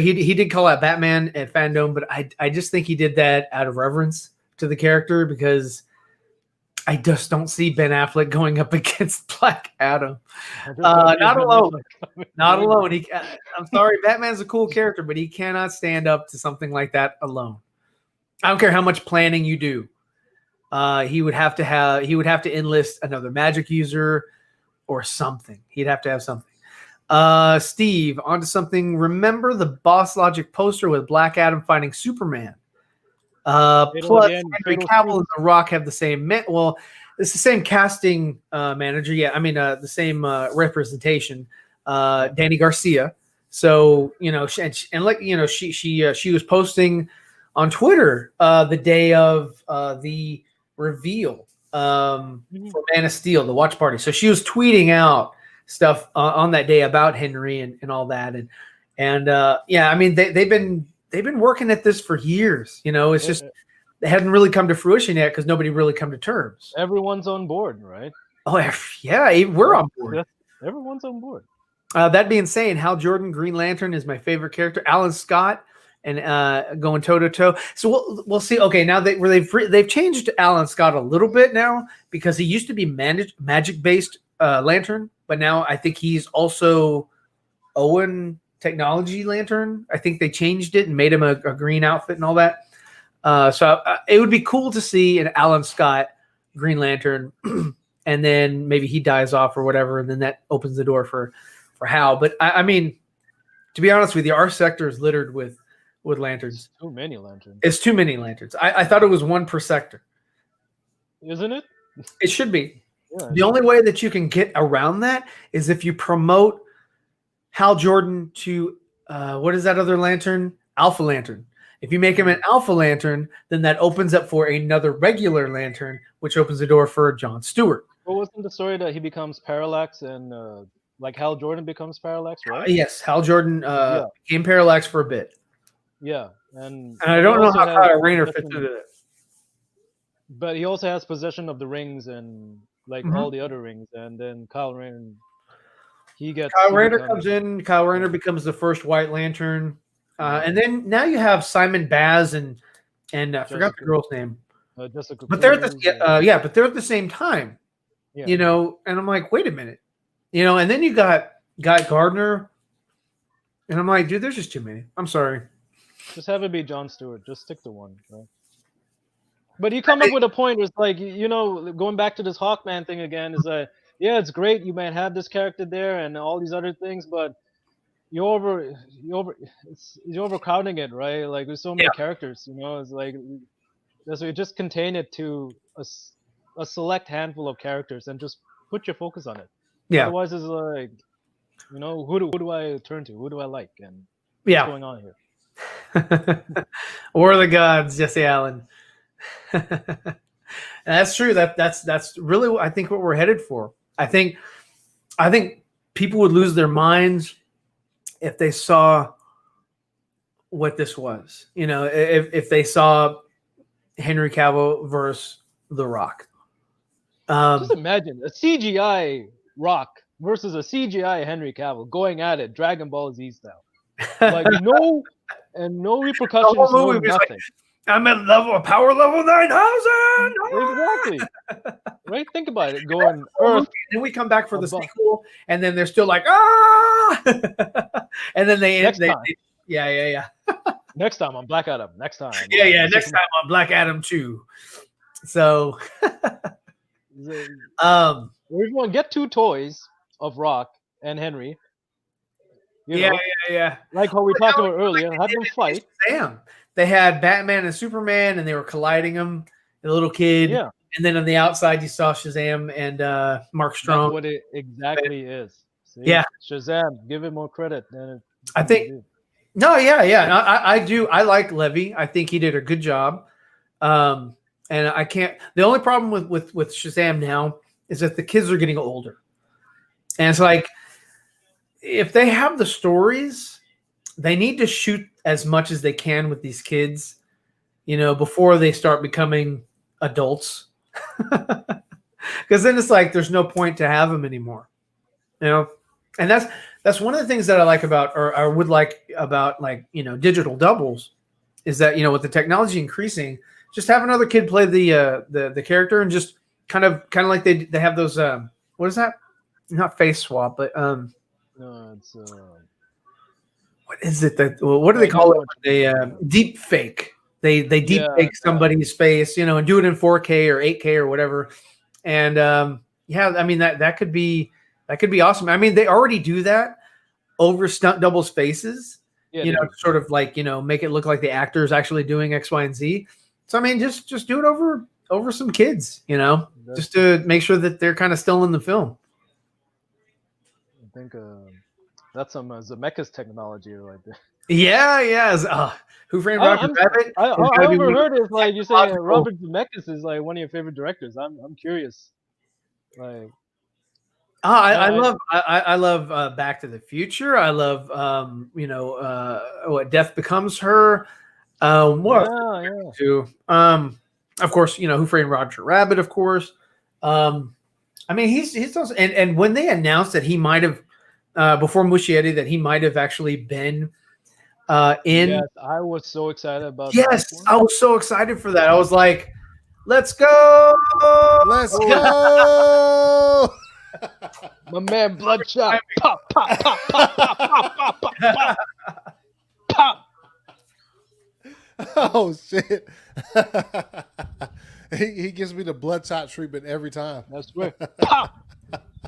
he did call out Batman at Fandom, but I just think he did that out of reverence to the character because I just don't see Ben Affleck going up against Black Adam. Not alone. Not alone. I'm sorry, Batman's a cool character, but he cannot stand up to something like that alone. I don't care how much planning you do. He would have to enlist another magic user or something. He'd have to have something. Steve, on to something. Remember the Boss Logic poster with Black Adam fighting Superman? Plus, Henry Cavill and The Rock have the same. Well, it's the same casting manager. Yeah, I mean the same representation. Danny Garcia. So she was posting on Twitter the day of the reveal for Man of Steel, the watch party. So she was tweeting out stuff on that day about Henry and all that, and I mean they've been working at this for years. It's just they hadn't really come to fruition yet because nobody really come to terms. Everyone's on board, right? Oh yeah, we're on board. Everyone's on board. That being said, Hal Jordan, Green Lantern is my favorite character. Alan Scott and going toe to toe. So we'll see. Okay, now they've changed Alan Scott a little bit now because he used to be magic based Lantern, but now I think he's also Owen Technology Lantern. I think they changed it and made him a green outfit and all that. So it would be cool to see an Alan Scott Green Lantern, and then maybe he dies off or whatever, and then that opens the door for Hal. But I mean, to be honest with you, our sector is littered with lanterns. Too many lanterns. It's too many lanterns. I thought it was one per sector. Isn't it? It should be. Yeah, the only way that you can get around that is if you promote Hal Jordan to what is that other lantern? Alpha Lantern. If you make him an Alpha Lantern, then that opens up for another regular lantern, which opens the door for John Stewart. Well, wasn't the story that he becomes Parallax and like Hal Jordan becomes Parallax, right? Yes, Hal Jordan became Parallax for a bit. Yeah, and I don't know how Kyle Rayner fits into it. But he also has possession of the rings and all the other rings, and then Kyle Rayner, Kyle Rayner comes in. Kyle Rayner becomes the first White Lantern, and then now you have Simon Baz and I forgot the girl's name. Jessica. But they're at but they're at the same time. Yeah. And I'm like, wait a minute, and then you got Gardner, and I'm like, dude, there's just too many. I'm sorry. Just have it be John Stewart. Just stick to one, right? But you come up with a point where it's like, going back to this Hawkman thing again, is that, yeah, it's great. You might have this character there and all these other things, but you're overcrowding it, right? Like there's so many characters, it's like, so you just contain it to a select handful of characters and just put your focus on it. Yeah. Otherwise it's like, who do I turn to? Who do I like? And what's going on here? Or the gods, Jesse Allen. That's true. That's really, I think, what we're headed for. I think people would lose their minds if they saw what this was. If they saw Henry Cavill versus The Rock. Just imagine a CGI Rock versus a CGI Henry Cavill going at it, Dragon Ball Z style. Like no repercussions, no nothing. Like, I'm at power level 9,000. Exactly. Right? Think about it. Going Earth. Then we come back for the sequel, and then they're still like, ah! And then they Yeah. Next time on Black Adam. Next time. Yeah. Next time on Black Adam 2. So, everyone get 2 toys of Rock and Henry. You know, yeah. like how we talked about earlier. Have them fight. Damn. They had Batman and Superman, and they were colliding them. The little kid. Yeah. And then on the outside, you saw Shazam and Mark Strong. That's what it exactly is. See? Yeah. Shazam. Give it more credit than it. I think. No, yeah. I do. I like Levy. I think he did a good job. And I can't. The only problem with Shazam now is that the kids are getting older, and it's like if they have the stories, they need to shoot as much as they can with these kids, before they start becoming adults. Because then it's like there's no point to have them anymore, and that's one of the things that I like about, or I would like about, digital doubles, is that with the technology increasing, just have another kid play the character, and just kind of like they have those what is that? Not face swap, but no, it's what is it that? What do they call it? They deep fake. They deep fake somebody's face, and do it in 4K or 8K or whatever. And I mean that could be awesome. I mean, they already do that over stunt doubles faces. To sort of make it look like the actor is actually doing X, Y, and Z. So I mean, just do it over some kids, just to make sure that they're kind of still in the film. I think that's some Zemeckis technology right there. Yeah. Who Framed Roger Rabbit? I overheard it. Like you say, Robert Zemeckis is like one of your favorite directors. I'm curious. Like, I love Back to the Future. I love what Death Becomes Her. Of course, Who Framed Roger Rabbit, of course. I mean, he's also, and when they announced that he might have before Muschietti, that he might have actually been in. Yes, I was so excited about. Yes, I was so excited for that. I was like, "Let's go! Let's go!" My man, Bloodshot, pop, pop, pop, pop, pop, pop, pop, pop, pop. Oh shit! he gives me the Bloodshot treatment every time. That's right. Pop,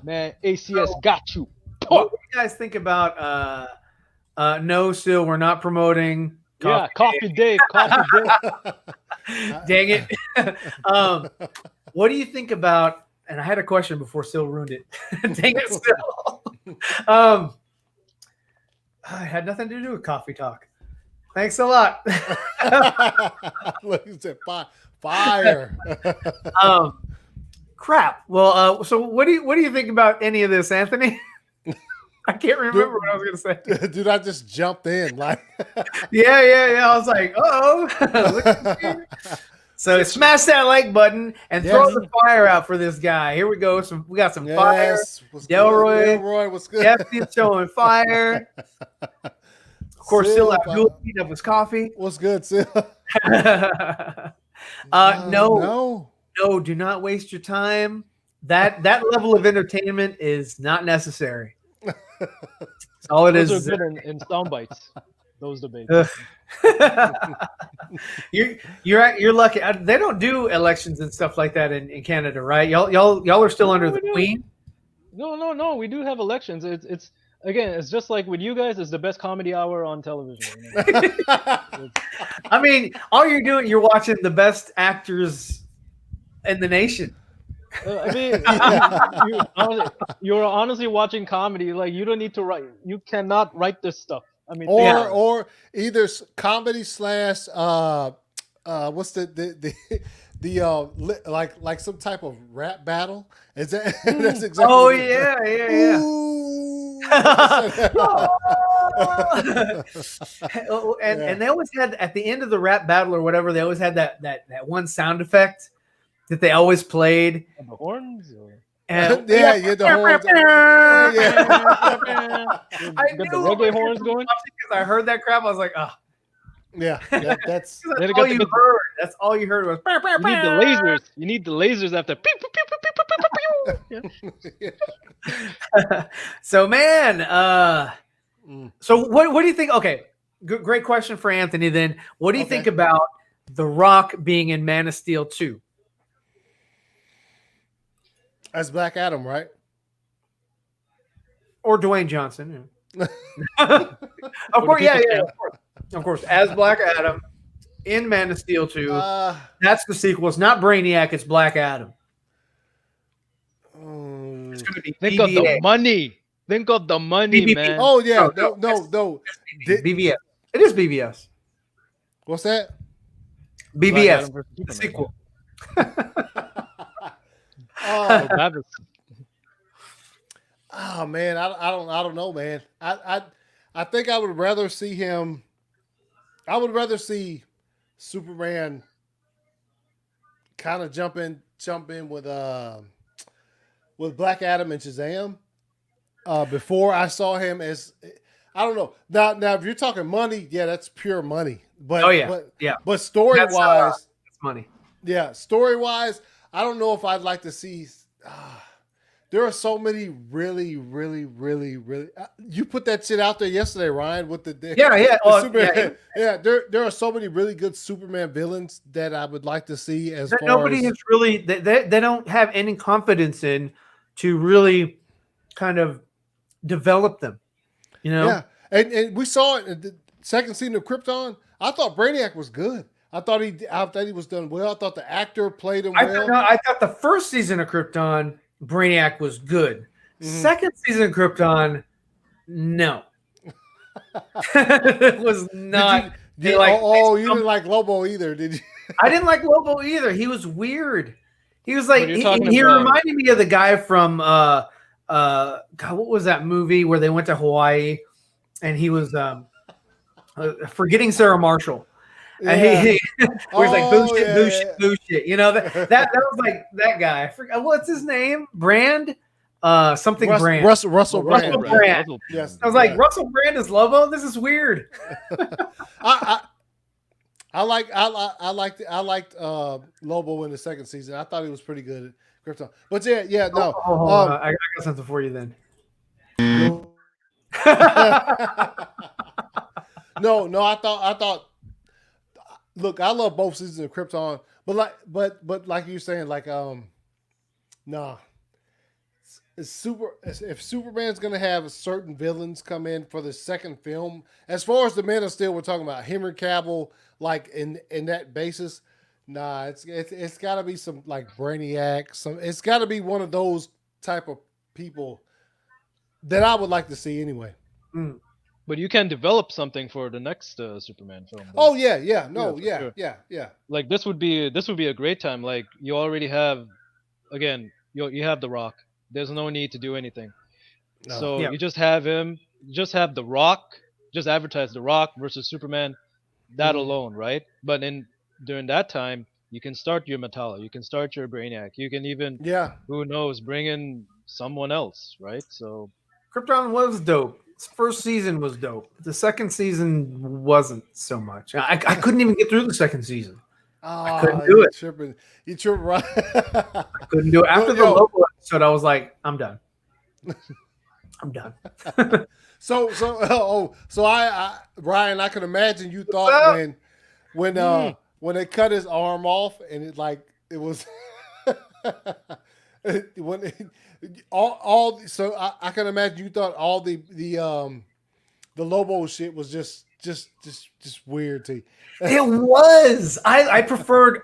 man. ACS got you. Pop. What do you guys think about? No, still we're not promoting. Coffee Dave. Coffee Dave. Dang it. What do you think about? And I had a question before Sil ruined it. Dang it, Sil. I had nothing to do with coffee talk. Thanks a lot. Look, he said fire. Crap. Well, so what do you think about any of this, Anthony? I can't remember what I was going to say. Dude, I just jumped in. Like, yeah. I was like, uh-oh. So smash that like button and throw the fire out for this guy. Here we go. We got some fire. Delroy, what's good? Jeff's showing fire. Of course, Sil Abdul heat up his coffee. What's good, Sil? No, do not waste your time. That level of entertainment is not necessary. That's all it is. Those are good in sound bites. Those debates. You're lucky. They don't do elections and stuff like that in Canada, right? Y'all are still under the Queen. No. We do have elections. It's again. It's just like with you guys. It's the best comedy hour on television. I mean, all you're watching the best actors in the nation. I mean, you're honestly watching comedy. Like, you don't need to write. You cannot write this stuff. I mean, or either comedy / what's the like some type of rap battle? Is that? That's exactly. Oh yeah. And they always had at the end of the rap battle or whatever. They always had that one sound effect that they always played. The horns? And the horns. I knew the reggae horns going because I heard that crap. I was like, oh. Yeah, that's all you heard. That's all you heard was. You need the lasers. You need the lasers after. So man, so what do you think? Okay, great question for Anthony. Then, what do you Okay. think about The Rock being in Man of Steel 2? As Black Adam, right? Or Dwayne Johnson? Yeah. Of For the course, yeah, people's yeah, champ. of course. As Black Adam in Man of Steel 2. Uh, That's the sequel. It's not Brainiac. It's Black Adam. mm, It's going to be Think of the BBA. money. Think of the money, BBB. man. oh yeah, No, no. Did- BBS. It is BBS. What's that? Black BBS. Adam versus The Superman. sequel. Oh, That was- oh man, I don't know, man. I think I would rather see him. I would rather see Superman kind of jump in with Black Adam and Shazam before I saw him as. I don't know. Now if you're talking money, yeah, that's pure money. But Oh, yeah. but, Yeah. but story That's, wise, It's money. yeah, story wise, I don't know if I'd like to see. There are so many really. You put that shit out there yesterday, Ryan, with the Yeah, yeah. the Oh, Superman. yeah. Yeah, there are so many really good Superman villains that I would like to see. As far Nobody as has really they don't have any confidence in to really kind of develop them. You know? yeah, and we saw it in the second season of Krypton. I thought Brainiac was good. I thought he was done well. I thought the actor played him well. I thought the first season of Krypton, Brainiac was good. Mhm. Second season of Krypton, no. It was not. Did you, like- you didn't like Lobo either, did you? I didn't like Lobo either. He was weird. He was like What are you he talking he about? reminded me of the guy from God, what was that movie where they went to Hawaii and he was forgetting Sarah Marshall. And he where he's like Oh, bullshit, yeah, bullshit, yeah. bullshit. You know that was like that guy. I forgot what's his name? Brand? Something Brand. Russell Brand. Russell Brand. Yes. I was like, Yeah. Russell Brand is Lobo? This is weird. I liked Lobo in the second season. I thought he was pretty good at Krypton. But yeah, no. Hold on. I got something for you then. No, I thought look, I love both seasons of Krypton, but like you're saying, like nah. If Superman's gonna have certain villains come in for the second film, as far as the Man of Steel, we're talking about Henry Cavill, like in that basis, nah, it's gotta be some like Brainiac, it's gotta be one of those type of people that I would like to see anyway. But you can develop something for the next Superman film. though. Oh yeah, for sure. Like this would be a great time. Like you already have, again, you have The Rock. There's no need to do anything. No. So Yeah. you just have him, just have The Rock, just advertise The Rock versus Superman, that Mhm. alone, right? But during that time, you can start your Metallo, you can start your Brainiac, you can even, Yeah. who knows, bring in someone else, right? So Krypton was dope. His first season was dope. The second season wasn't so much. I couldn't even get through the second season. Oh, couldn't do it. You tripping, right? I couldn't do it. After the Yo. Lobo episode, I was like, I'm done. I'm done. So I Ryan, I can imagine you up? thought when they cut his arm off and it was when so I can imagine you thought all the Lobo shit was just weird to you. It was. I preferred.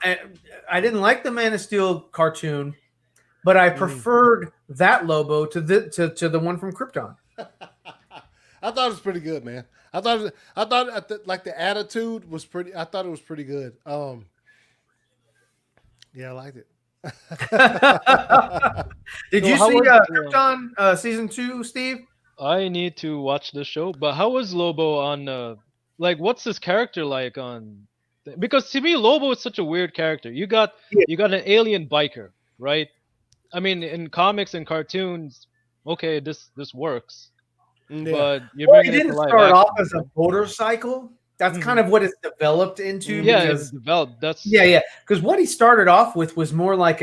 I didn't like the Man of Steel cartoon, but I preferred that Lobo to the one from Krypton. I thought it was pretty good, man. I thought like the attitude was pretty. I thought it was pretty good. Yeah, I liked it. Did So you how see was- Krypton season 2, Steve? I need to watch this show. But how was Lobo on? Like, what's his character like on? Because to me, Lobo is such a weird character. You got an alien biker, right? I mean, in comics and cartoons, okay, this works. Yeah. But you're Well, he bringing it to didn't live start action, off as a motorcycle. That's kind of what it's developed into. yeah, because, it's developed. That's yeah. Because what he started off with was more like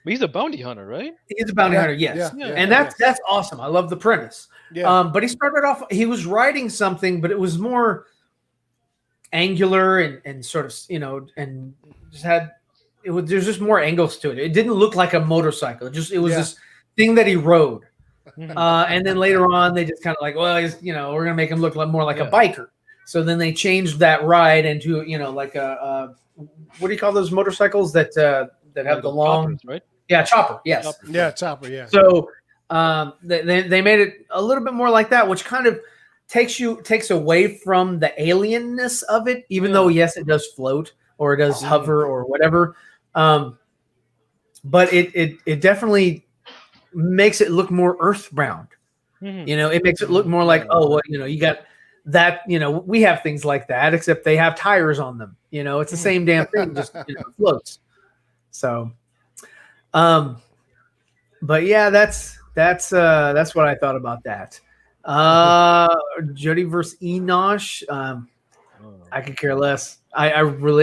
he's a bounty hunter, right? he's a bounty hunter, yes. Yeah. And that's awesome. I love the premise. Yeah. But he started off, he was writing something, but it was more angular and sort of, and just had there's just more angles to it. It didn't look like a motorcycle. It was this thing that he rode. And then later on, they just kind of like, well, we're gonna make him look more like a biker. So then they changed that ride into, like a what do you call those motorcycles that have the long, choppers, right? Yeah, chopper. Yes. Chopper. Yeah, chopper. Yeah. So they made it a little bit more like that, which kind of takes away from the alienness of it, even though yes, it does float or it does hover or whatever. But it definitely makes it look more earthbound. It makes it look more like, oh, well, you got that, we have things like that, except they have tires on them. It's the same damn thing, just floats. So, but yeah, that's what I thought about that. Jody versus Enosh. I could care less. I wouldn't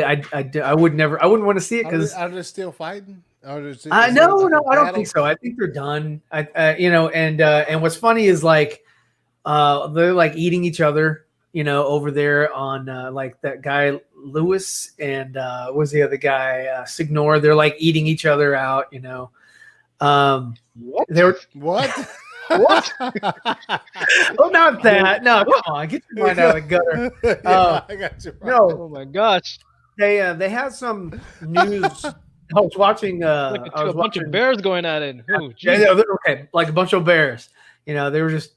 want to see it because are they still fighting? No, I don't think so. I think they're done. And what's funny is like they're like eating each other, over there on like that guy Lewis and was the other guy Signor. They're like eating each other out, What? They were What? what? Oh, not that. No, come on, get your mind out of the gutter. I got you. Right. No, Oh my gosh! they had some news. I was watching. Like I was a bunch watching. of bears going at it. Oh, Yeah, okay, like a bunch of bears. They were just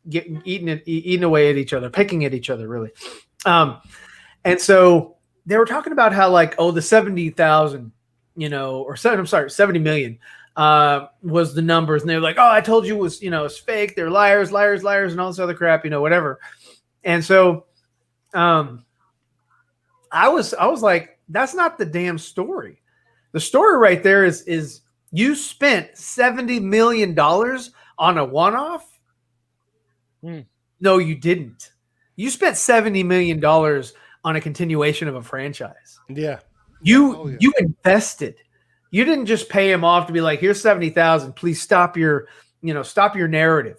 eating away at each other, picking at each other, really. And so they were talking about how like, the 70,000, or 70 million was the numbers, and they were like, I told you it was, it's fake. They're liars, liars, liars, and all this other crap, whatever. And so, I was like, that's not the damn story. The story right there is you spent $70 million on a one-off. No, you didn't. You spent $70 million on a continuation of a franchise. Yeah. You invested. You didn't just pay him off to be like, here's 70,000. Please stop your narrative,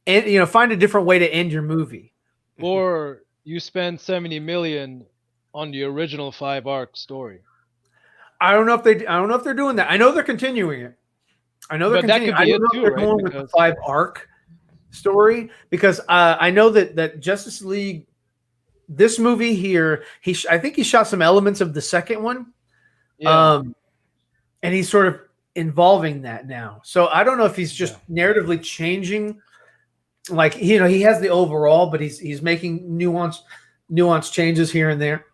and find a different way to end your movie. Or you spend 70 million on the original 5-arc story. I don't know if they're doing that. I know they're continuing it. I know they're continuing. I don't know if they're going with the 5-arc story, because I know that Justice League, this movie here, I think he shot some elements of the second one. Yeah. And he's sort of involving that now. So I don't know if he's just narratively changing. Like, he has the overall, but he's making nuanced changes here and there.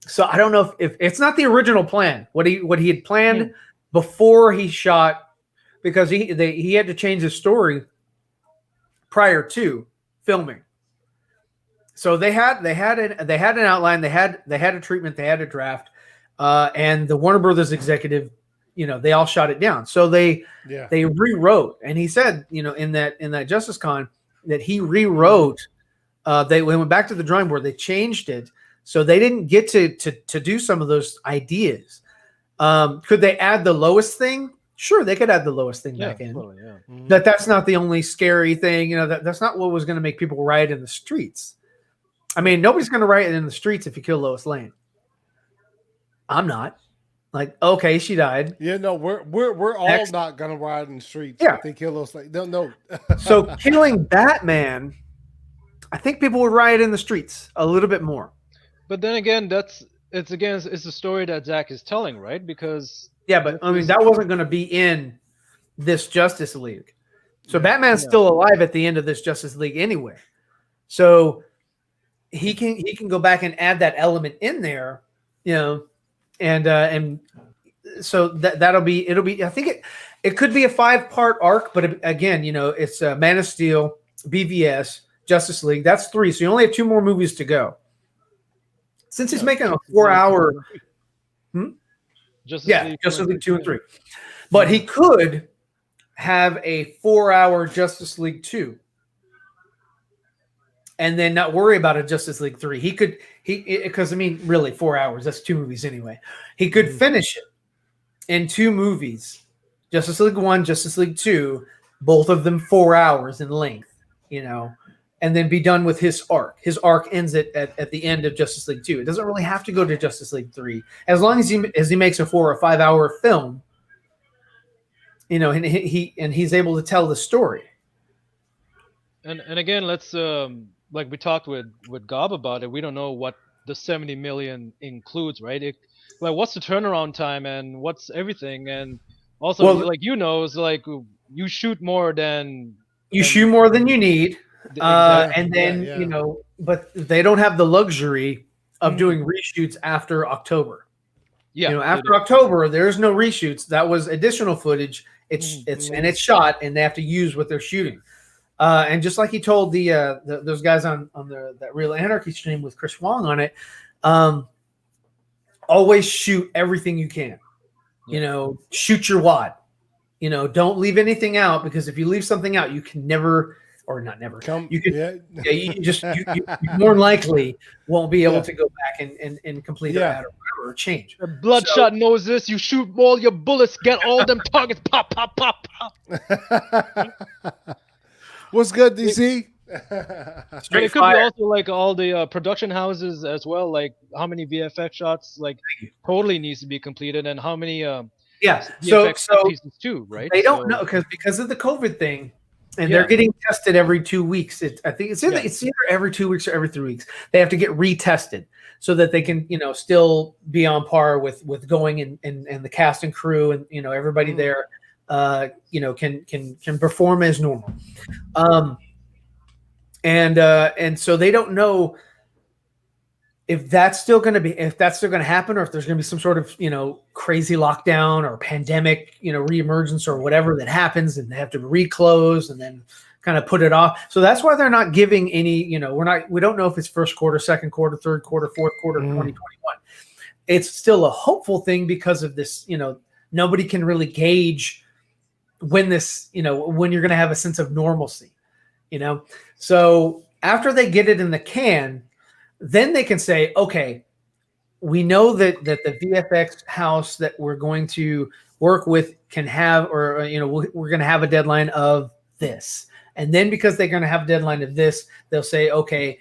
So I don't know if it's not the original plan. What he had planned before he shot, because he had to change his story prior to filming. So they had an outline, they had a treatment, they had a draft, and the Warner Brothers executive, they all shot it down. So they rewrote, and he said, in that Justice Con, that he rewrote. They went back to the drawing board. They changed it, so they didn't get to do some of those ideas. Could they add the lowest thing? Sure, they could add the lowest thing back in. Totally, yeah. That's not the only scary thing. That's not what was going to make people riot in the streets. I mean, nobody's going to riot in the streets if you kill Lois Lane. I'm not. Like, okay, she died. Yeah, no, we're all not gonna ride in the streets. Yeah. If they kill us, like, no. So killing Batman, I think people would riot in the streets a little bit more. But then again, it's the story that Zach is telling, right? Because but I mean, that wasn't going to be in this Justice League. So Batman's still alive at the end of this Justice League anyway. So he can go back and add that element in there, and so it'll be. I think it could be a 5-part arc, but again, it's Man of Steel, BVS, Justice League. That's 3. So you only have 2 more movies to go. Since he's making a 4-hour, Justice League 2 and 3, but he could have a 4-hour Justice League 2, and then not worry about a Justice League 3. Because I mean, really, 4 hours, that's 2 movies anyway. He could finish it in 2 movies, Justice League 1, Justice League 2, both of them 4 hours in length, and then be done with his arc. His arc ends at the end of Justice League 2. It doesn't really have to go to Justice League 3. As long as he makes a 4 or 5 hour film, you know, and he's able to tell the story. And again, let's like we talked with Gob about it. We don't know what the 70 million includes, right? Like, what's the turnaround time and what's everything, and also like it's like you shoot more than you need. Exactly. And then you know, but they don't have the luxury of doing reshoots after October. Yeah, you know, after October, there's no reshoots. That was additional footage. It's shot, and they have to use what they're shooting. And just like he told those guys on that Real Anarchy stream with Chris Wong on it, always shoot everything you can. You know, shoot your wad. You know, don't leave anything out, because if you leave something out, you can never. Or not never. You more than likely won't be able to go back and complete that or change. The Bloodshot knows this. You shoot all your bullets, get all them targets, pop, pop, pop, pop. What's good, DC? But it could be also like all the production houses as well. Like how many VFX shots like totally needs to be completed, and how many VFX pieces too, right? They don't know because of the COVID thing. And they're getting tested every 2 weeks. I think it's either every 2 weeks or every 3 weeks. They have to get retested so that they can, you know, still be on par with going and the cast and crew and, you know, everybody there, you know, can perform as normal. And so they don't know if that's still going to happen, or if there's going to be some sort of, you know, crazy lockdown or pandemic, you know, reemergence or whatever that happens, and they have to reclose and then kind of put it off. So that's why they're not giving any, you know, we don't know if it's first quarter, second quarter, third quarter, fourth quarter, 2021. It's still a hopeful thing because of this, you know, nobody can really gauge when this, you know, when you're going to have a sense of normalcy, you know? So after they get it in the can, then they can say, okay, we know that the VFX house that we're going to work with can have, or, you know, we're going to have a deadline of this. And then because they're going to have a deadline of this, they'll say, okay,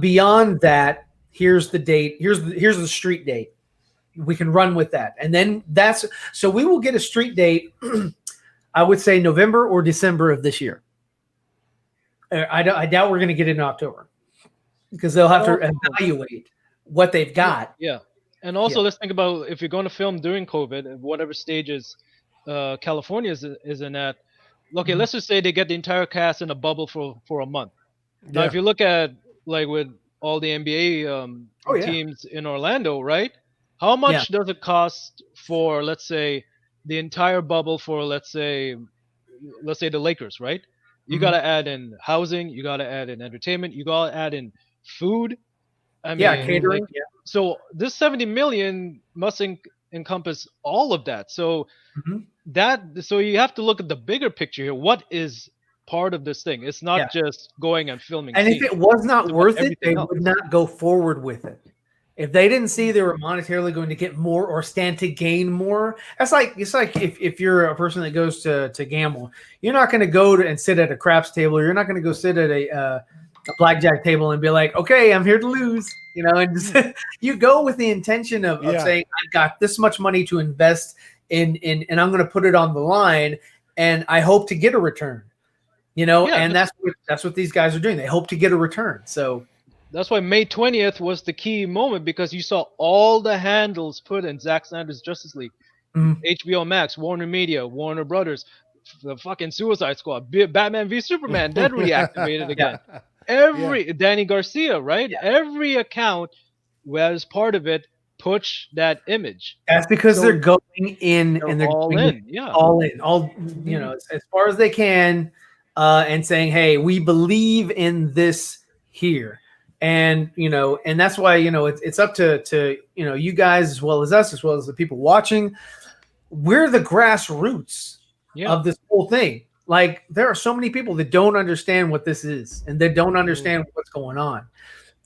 beyond that, here's the date. Here's the street date. We can run with that. And then so we will get a street date, I would say November or December of this year. I doubt we're going to get it in October, because they'll have to evaluate what they've got. Yeah. And also let's think about if you're going to film during COVID, whatever stages California is in at. Okay, let's just say they get the entire cast in a bubble for a month. Now, if you look at like with all the NBA teams in Orlando, right? How much does it cost for, let's say, the entire bubble for, let's say the Lakers, right? You got to add in housing, you got to add in entertainment, you got to add in food. I mean, catering. Like, so this 70 million must encompass all of that. So so you have to look at the bigger picture here. What is part of this thing? It's not just going and filming. And if it was not worth it, they would not go forward with it. If they didn't see they were monetarily going to get more or stand to gain more, it's like if you're a person that goes to gamble, you're not going to go and sit at a craps table. You're not going to go sit at a blackjack table and be like, okay, I'm here to lose, you know, and just, you go with the intention of saying, I've got this much money to invest in, and I'm going to put it on the line, and I hope to get a return, you know, and that's what these guys are doing. They hope to get a return. So that's why May 20th was the key moment, because you saw all the handles put in Zack Snyder's Justice League, HBO Max, Warner Media, Warner Brothers, the fucking Suicide Squad, Batman v Superman, that reactivated again. Danny Garcia, right? Every account was part of it push that image. That's because they're going in and they're all in, all you know, as far as they can, and saying, hey, we believe in this here. And, you know, and that's why, you know, it's up to, you know, you guys, as well as us, as well as the people watching. We're the grassroots of this whole thing. Like, there are so many people that don't understand what this is, and they don't understand what's going on.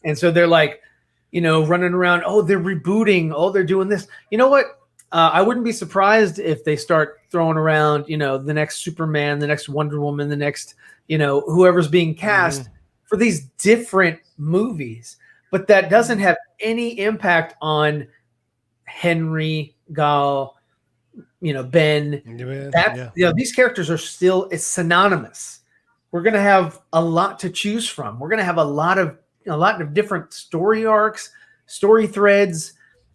And so they're like, you know, running around, oh, they're rebooting, oh, they're doing this. You know what? I wouldn't be surprised if they start throwing around, you know, the next Superman, the next Wonder Woman, the next, you know, whoever's being cast for these different movies, but that doesn't have any impact on Henry, Gal, Ben. These characters are still, it's synonymous. We're going to have a lot to choose from. We're going to have a lot of different story arcs, story threads,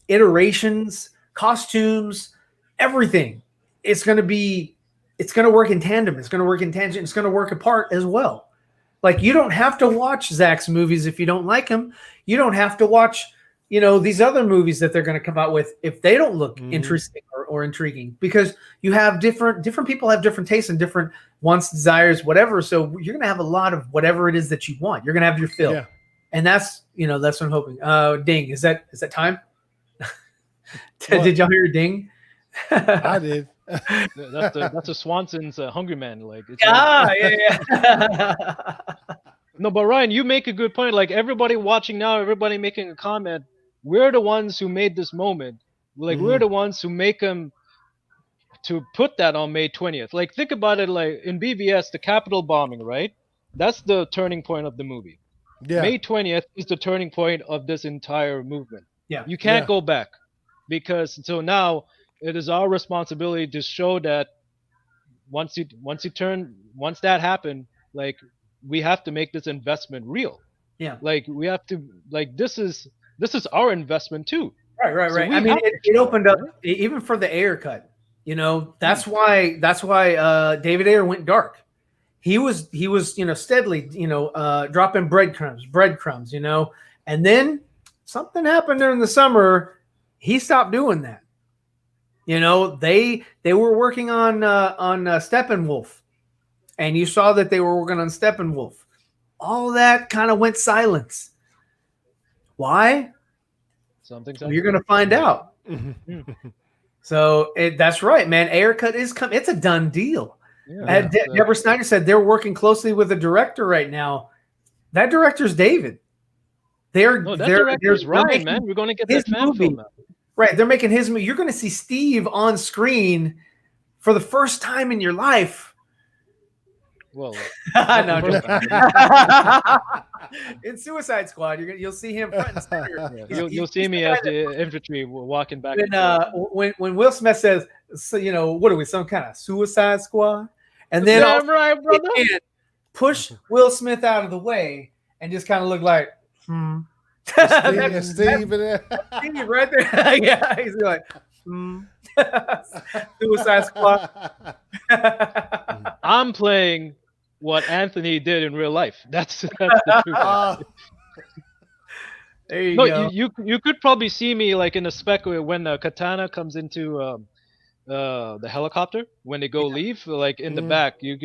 iterations, costumes, everything. It's going to work in tandem. It's going to work in tangent. It's going to work apart as well. Like, you don't have to watch Zach's movies if you don't like them. You don't have to watch, these other movies that they're going to come out with if they don't look interesting or intriguing, because you have different people have different tastes and different wants, desires, whatever. So you're going to have a lot of whatever it is that you want. You're going to have your fill. Yeah. And that's what I'm hoping. Ding. Is that time? Did y'all hear ding? I did. That's a Swanson's Hungry Man. Like, it's yeah. No, but Ryan, you make a good point. Like, everybody watching now, everybody making a comment, we're the ones who made this moment. Like, we're the ones who make them to put that on May 20th. Like, think about it. Like, in BVS, the Capitol bombing, right? That's the turning point of the movie. Yeah. May 20th is the turning point of this entire movement. Yeah. You can't go back, because so now it is our responsibility to show that once that happened, like, we have to make this investment real. Yeah. Like, we have to, like, this is our investment too. Right. So I mean, it opened up even for the Ayer cut. That's why David Ayer went dark. He was steadily dropping breadcrumbs, and then something happened during the summer. He stopped doing that. They were working on Steppenwolf, and you saw that they were working on Steppenwolf. All that kind of went silence. Why? You're going to find out. So that's right, man. Ayer cut is coming. It's a done deal. Yeah, Deborah Snyder said they're working closely with a director right now. That director's David. Director's Ryan, man. We're going to get that fan film out. Right, they're making his movie. You're going to see Steve on screen for the first time in your life. Well, in Suicide Squad, you'll see him front and center. Yeah. You'll see me as the infantry walking back. When Will Smith says, what are we, some kind of Suicide Squad? And then right, brother. Push Will Smith out of the way and just kind of look like, Steve right there. Yeah, he's like, Suicide Squad. I'm playing what Anthony did in real life. That's the truth. There you go. You could probably see me like in a spec when Katana comes into the helicopter when they go leave, like in the back. You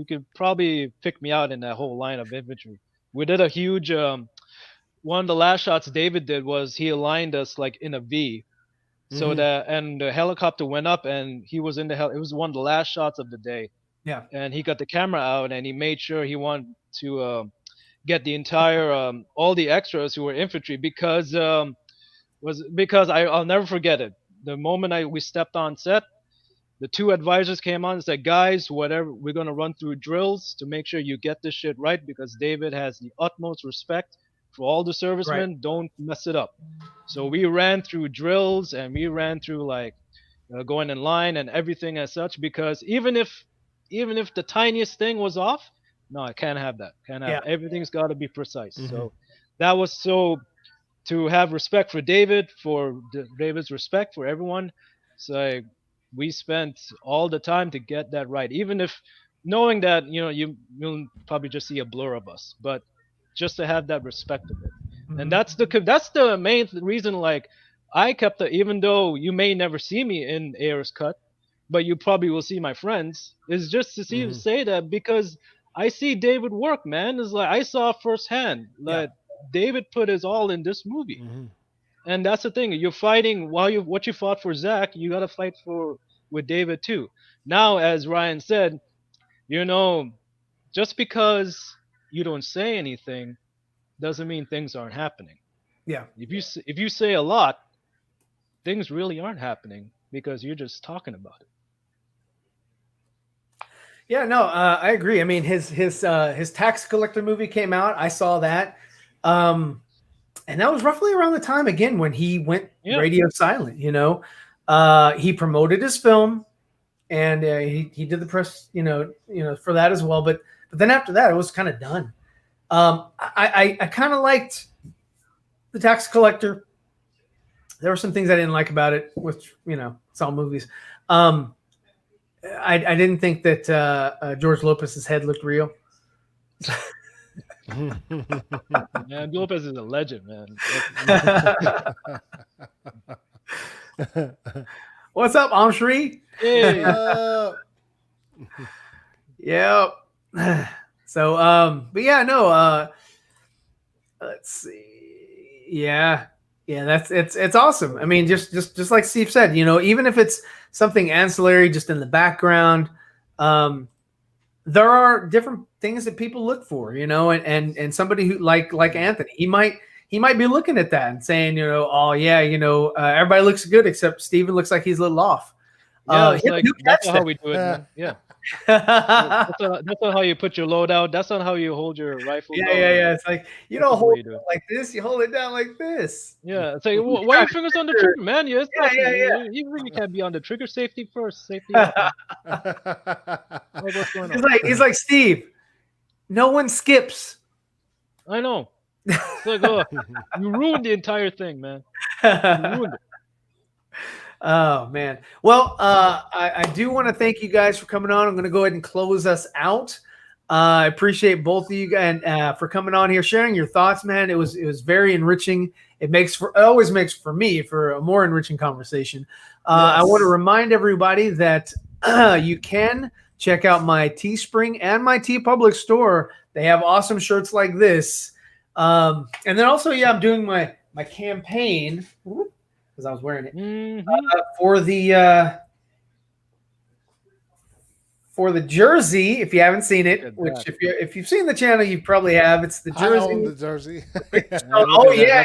could probably pick me out in that whole line of infantry. We did a huge one of the last shots David did was he aligned us like in a V, so that, and the helicopter went up and he was in the it was one of the last shots of the day. Yeah. And he got the camera out and he made sure he wanted to get the entire all the extras who were infantry, because I'll never forget it. The moment we stepped on set, the two advisors came on and said, guys, whatever, we're going to run through drills to make sure you get this shit right, because David has the utmost respect for all the servicemen. Right. Don't mess it up. So we ran through drills and we ran through like going in line and everything as such, because even if the tiniest thing was off, no, I can't have that. Everything's got to be precise. So that was to have respect for David, for David's respect for everyone. So we spent all the time to get that right, even if knowing that you'll probably just see a blur of us, but just to have that respect of it. And that's the main reason, like, I kept it, even though you may never see me in Ayer's cut, but you probably will see my friends, is just to see say that, because I see David work, man. It's like I saw firsthand that David put his all in this movie. And that's the thing, you're fighting what you fought for Zach, you got to fight with David too. Now, as Ryan said, just because you don't say anything doesn't mean things aren't happening. Yeah. If you say a lot, things really aren't happening because you're just talking about it. Yeah, no, I agree. I mean, his tax collector movie came out. I saw that, and that was roughly around the time again when he went radio silent. He promoted his film, and he did the press, for that as well. But then after that, it was kind of done. I kind of liked the tax collector. There were some things I didn't like about it, which it's all movies. I didn't think that George Lopez's head looked real. Man, Lopez is a legend, man. What's up, Amshri? Hey. Yep. So, but yeah, no. Let's see. Yeah, it's awesome. I mean, just like Steve said, even if it's something ancillary, just in the background, there are different things that people look for, and somebody who like Anthony, he might be looking at that and saying, oh yeah, everybody looks good except Steven looks like he's a little off. Yeah, that's not how we do it, man. Yeah. that's not how you put your load out. That's not how you hold your rifle. Yeah. It's like you don't hold it like this. You hold it down like this. Yeah. It's like, why are your fingers on the trigger, man? Yeah. You really can't be on the trigger. Safety first. Safety. What's going on? He's like Steve. No one skips. I know. It's like, you ruined the entire thing, man. You ruined it. Oh man. Well, I do want to thank you guys for coming on. I'm going to go ahead and close us out. I appreciate both of you guys for coming on here, sharing your thoughts, man. It was very enriching. It always makes for me for a more enriching conversation. Yes. I want to remind everybody that you can check out my Teespring and my TeePublic store. They have awesome shirts like this. And then also, I'm doing my campaign. Because I was wearing it for the jersey. If you haven't seen it, which if you've seen the channel, you probably have. It's the jersey. I own the jersey. Yeah,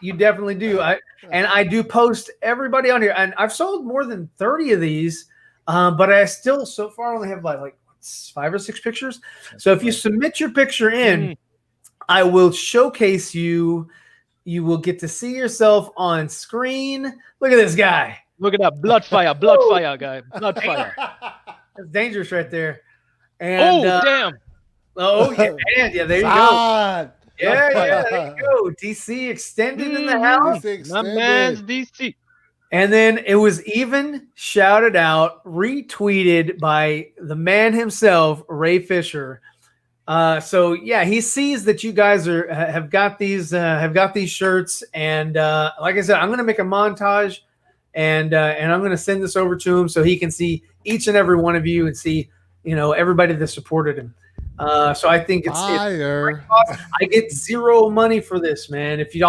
you definitely do. I do post everybody on here, and I've sold more than 30 of these, but I still so far only have like 5 or 6 pictures. So if you submit your picture in, I will showcase you. You will get to see yourself on screen. Look at this guy. Look at that blood fire guy. Blood fire. That's dangerous right there. And damn. Oh yeah, there you go. Yeah, there you go. DC extended in the house. My man's DC. And then it was even shouted out, retweeted by the man himself, Ray Fisher. So yeah, he sees that you guys have got these shirts, and like I said, I'm gonna make a montage, and I'm gonna send this over to him so he can see each and every one of you and see everybody that supported him. So I think it's I get zero money for this, man. If you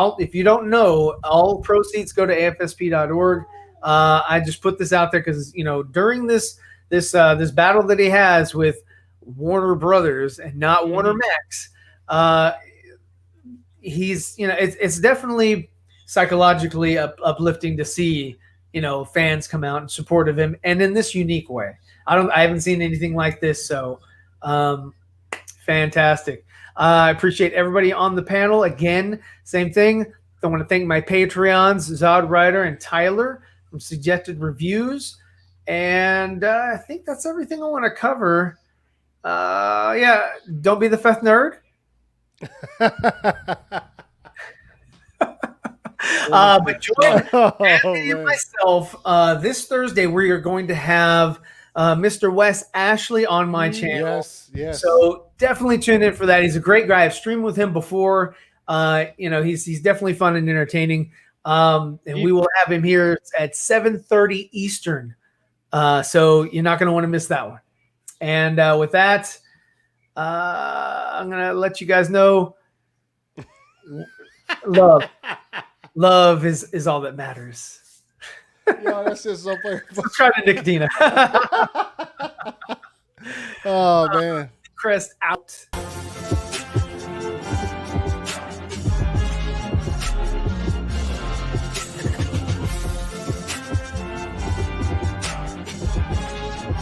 don't know, all proceeds go to AFSP.org. I just put this out there because during this battle that he has with Warner Brothers and not Warner Max, he's it's definitely psychologically uplifting to see fans come out in support of him, and in this unique way. I haven't seen anything like this, so fantastic. I appreciate everybody on the panel. Again, same thing. I want to thank my Patreons, Zod Ryder and Tyler from Suggested Reviews, and I think that's everything I want to cover. Don't be the Feth nerd. But join Anthony and myself this Thursday. We are going to have Mr. Wes Ashley on my channel. Yes. So definitely tune in for that. He's a great guy. I've streamed with him before. He's definitely fun and entertaining. And we will have him here at 7:30 Eastern. So you're not going to want to miss that one. And with that, I'm going to let you guys know love is all that matters. Yo, that's just so funny. Let's try to Nicotina. Oh, man. Crest out.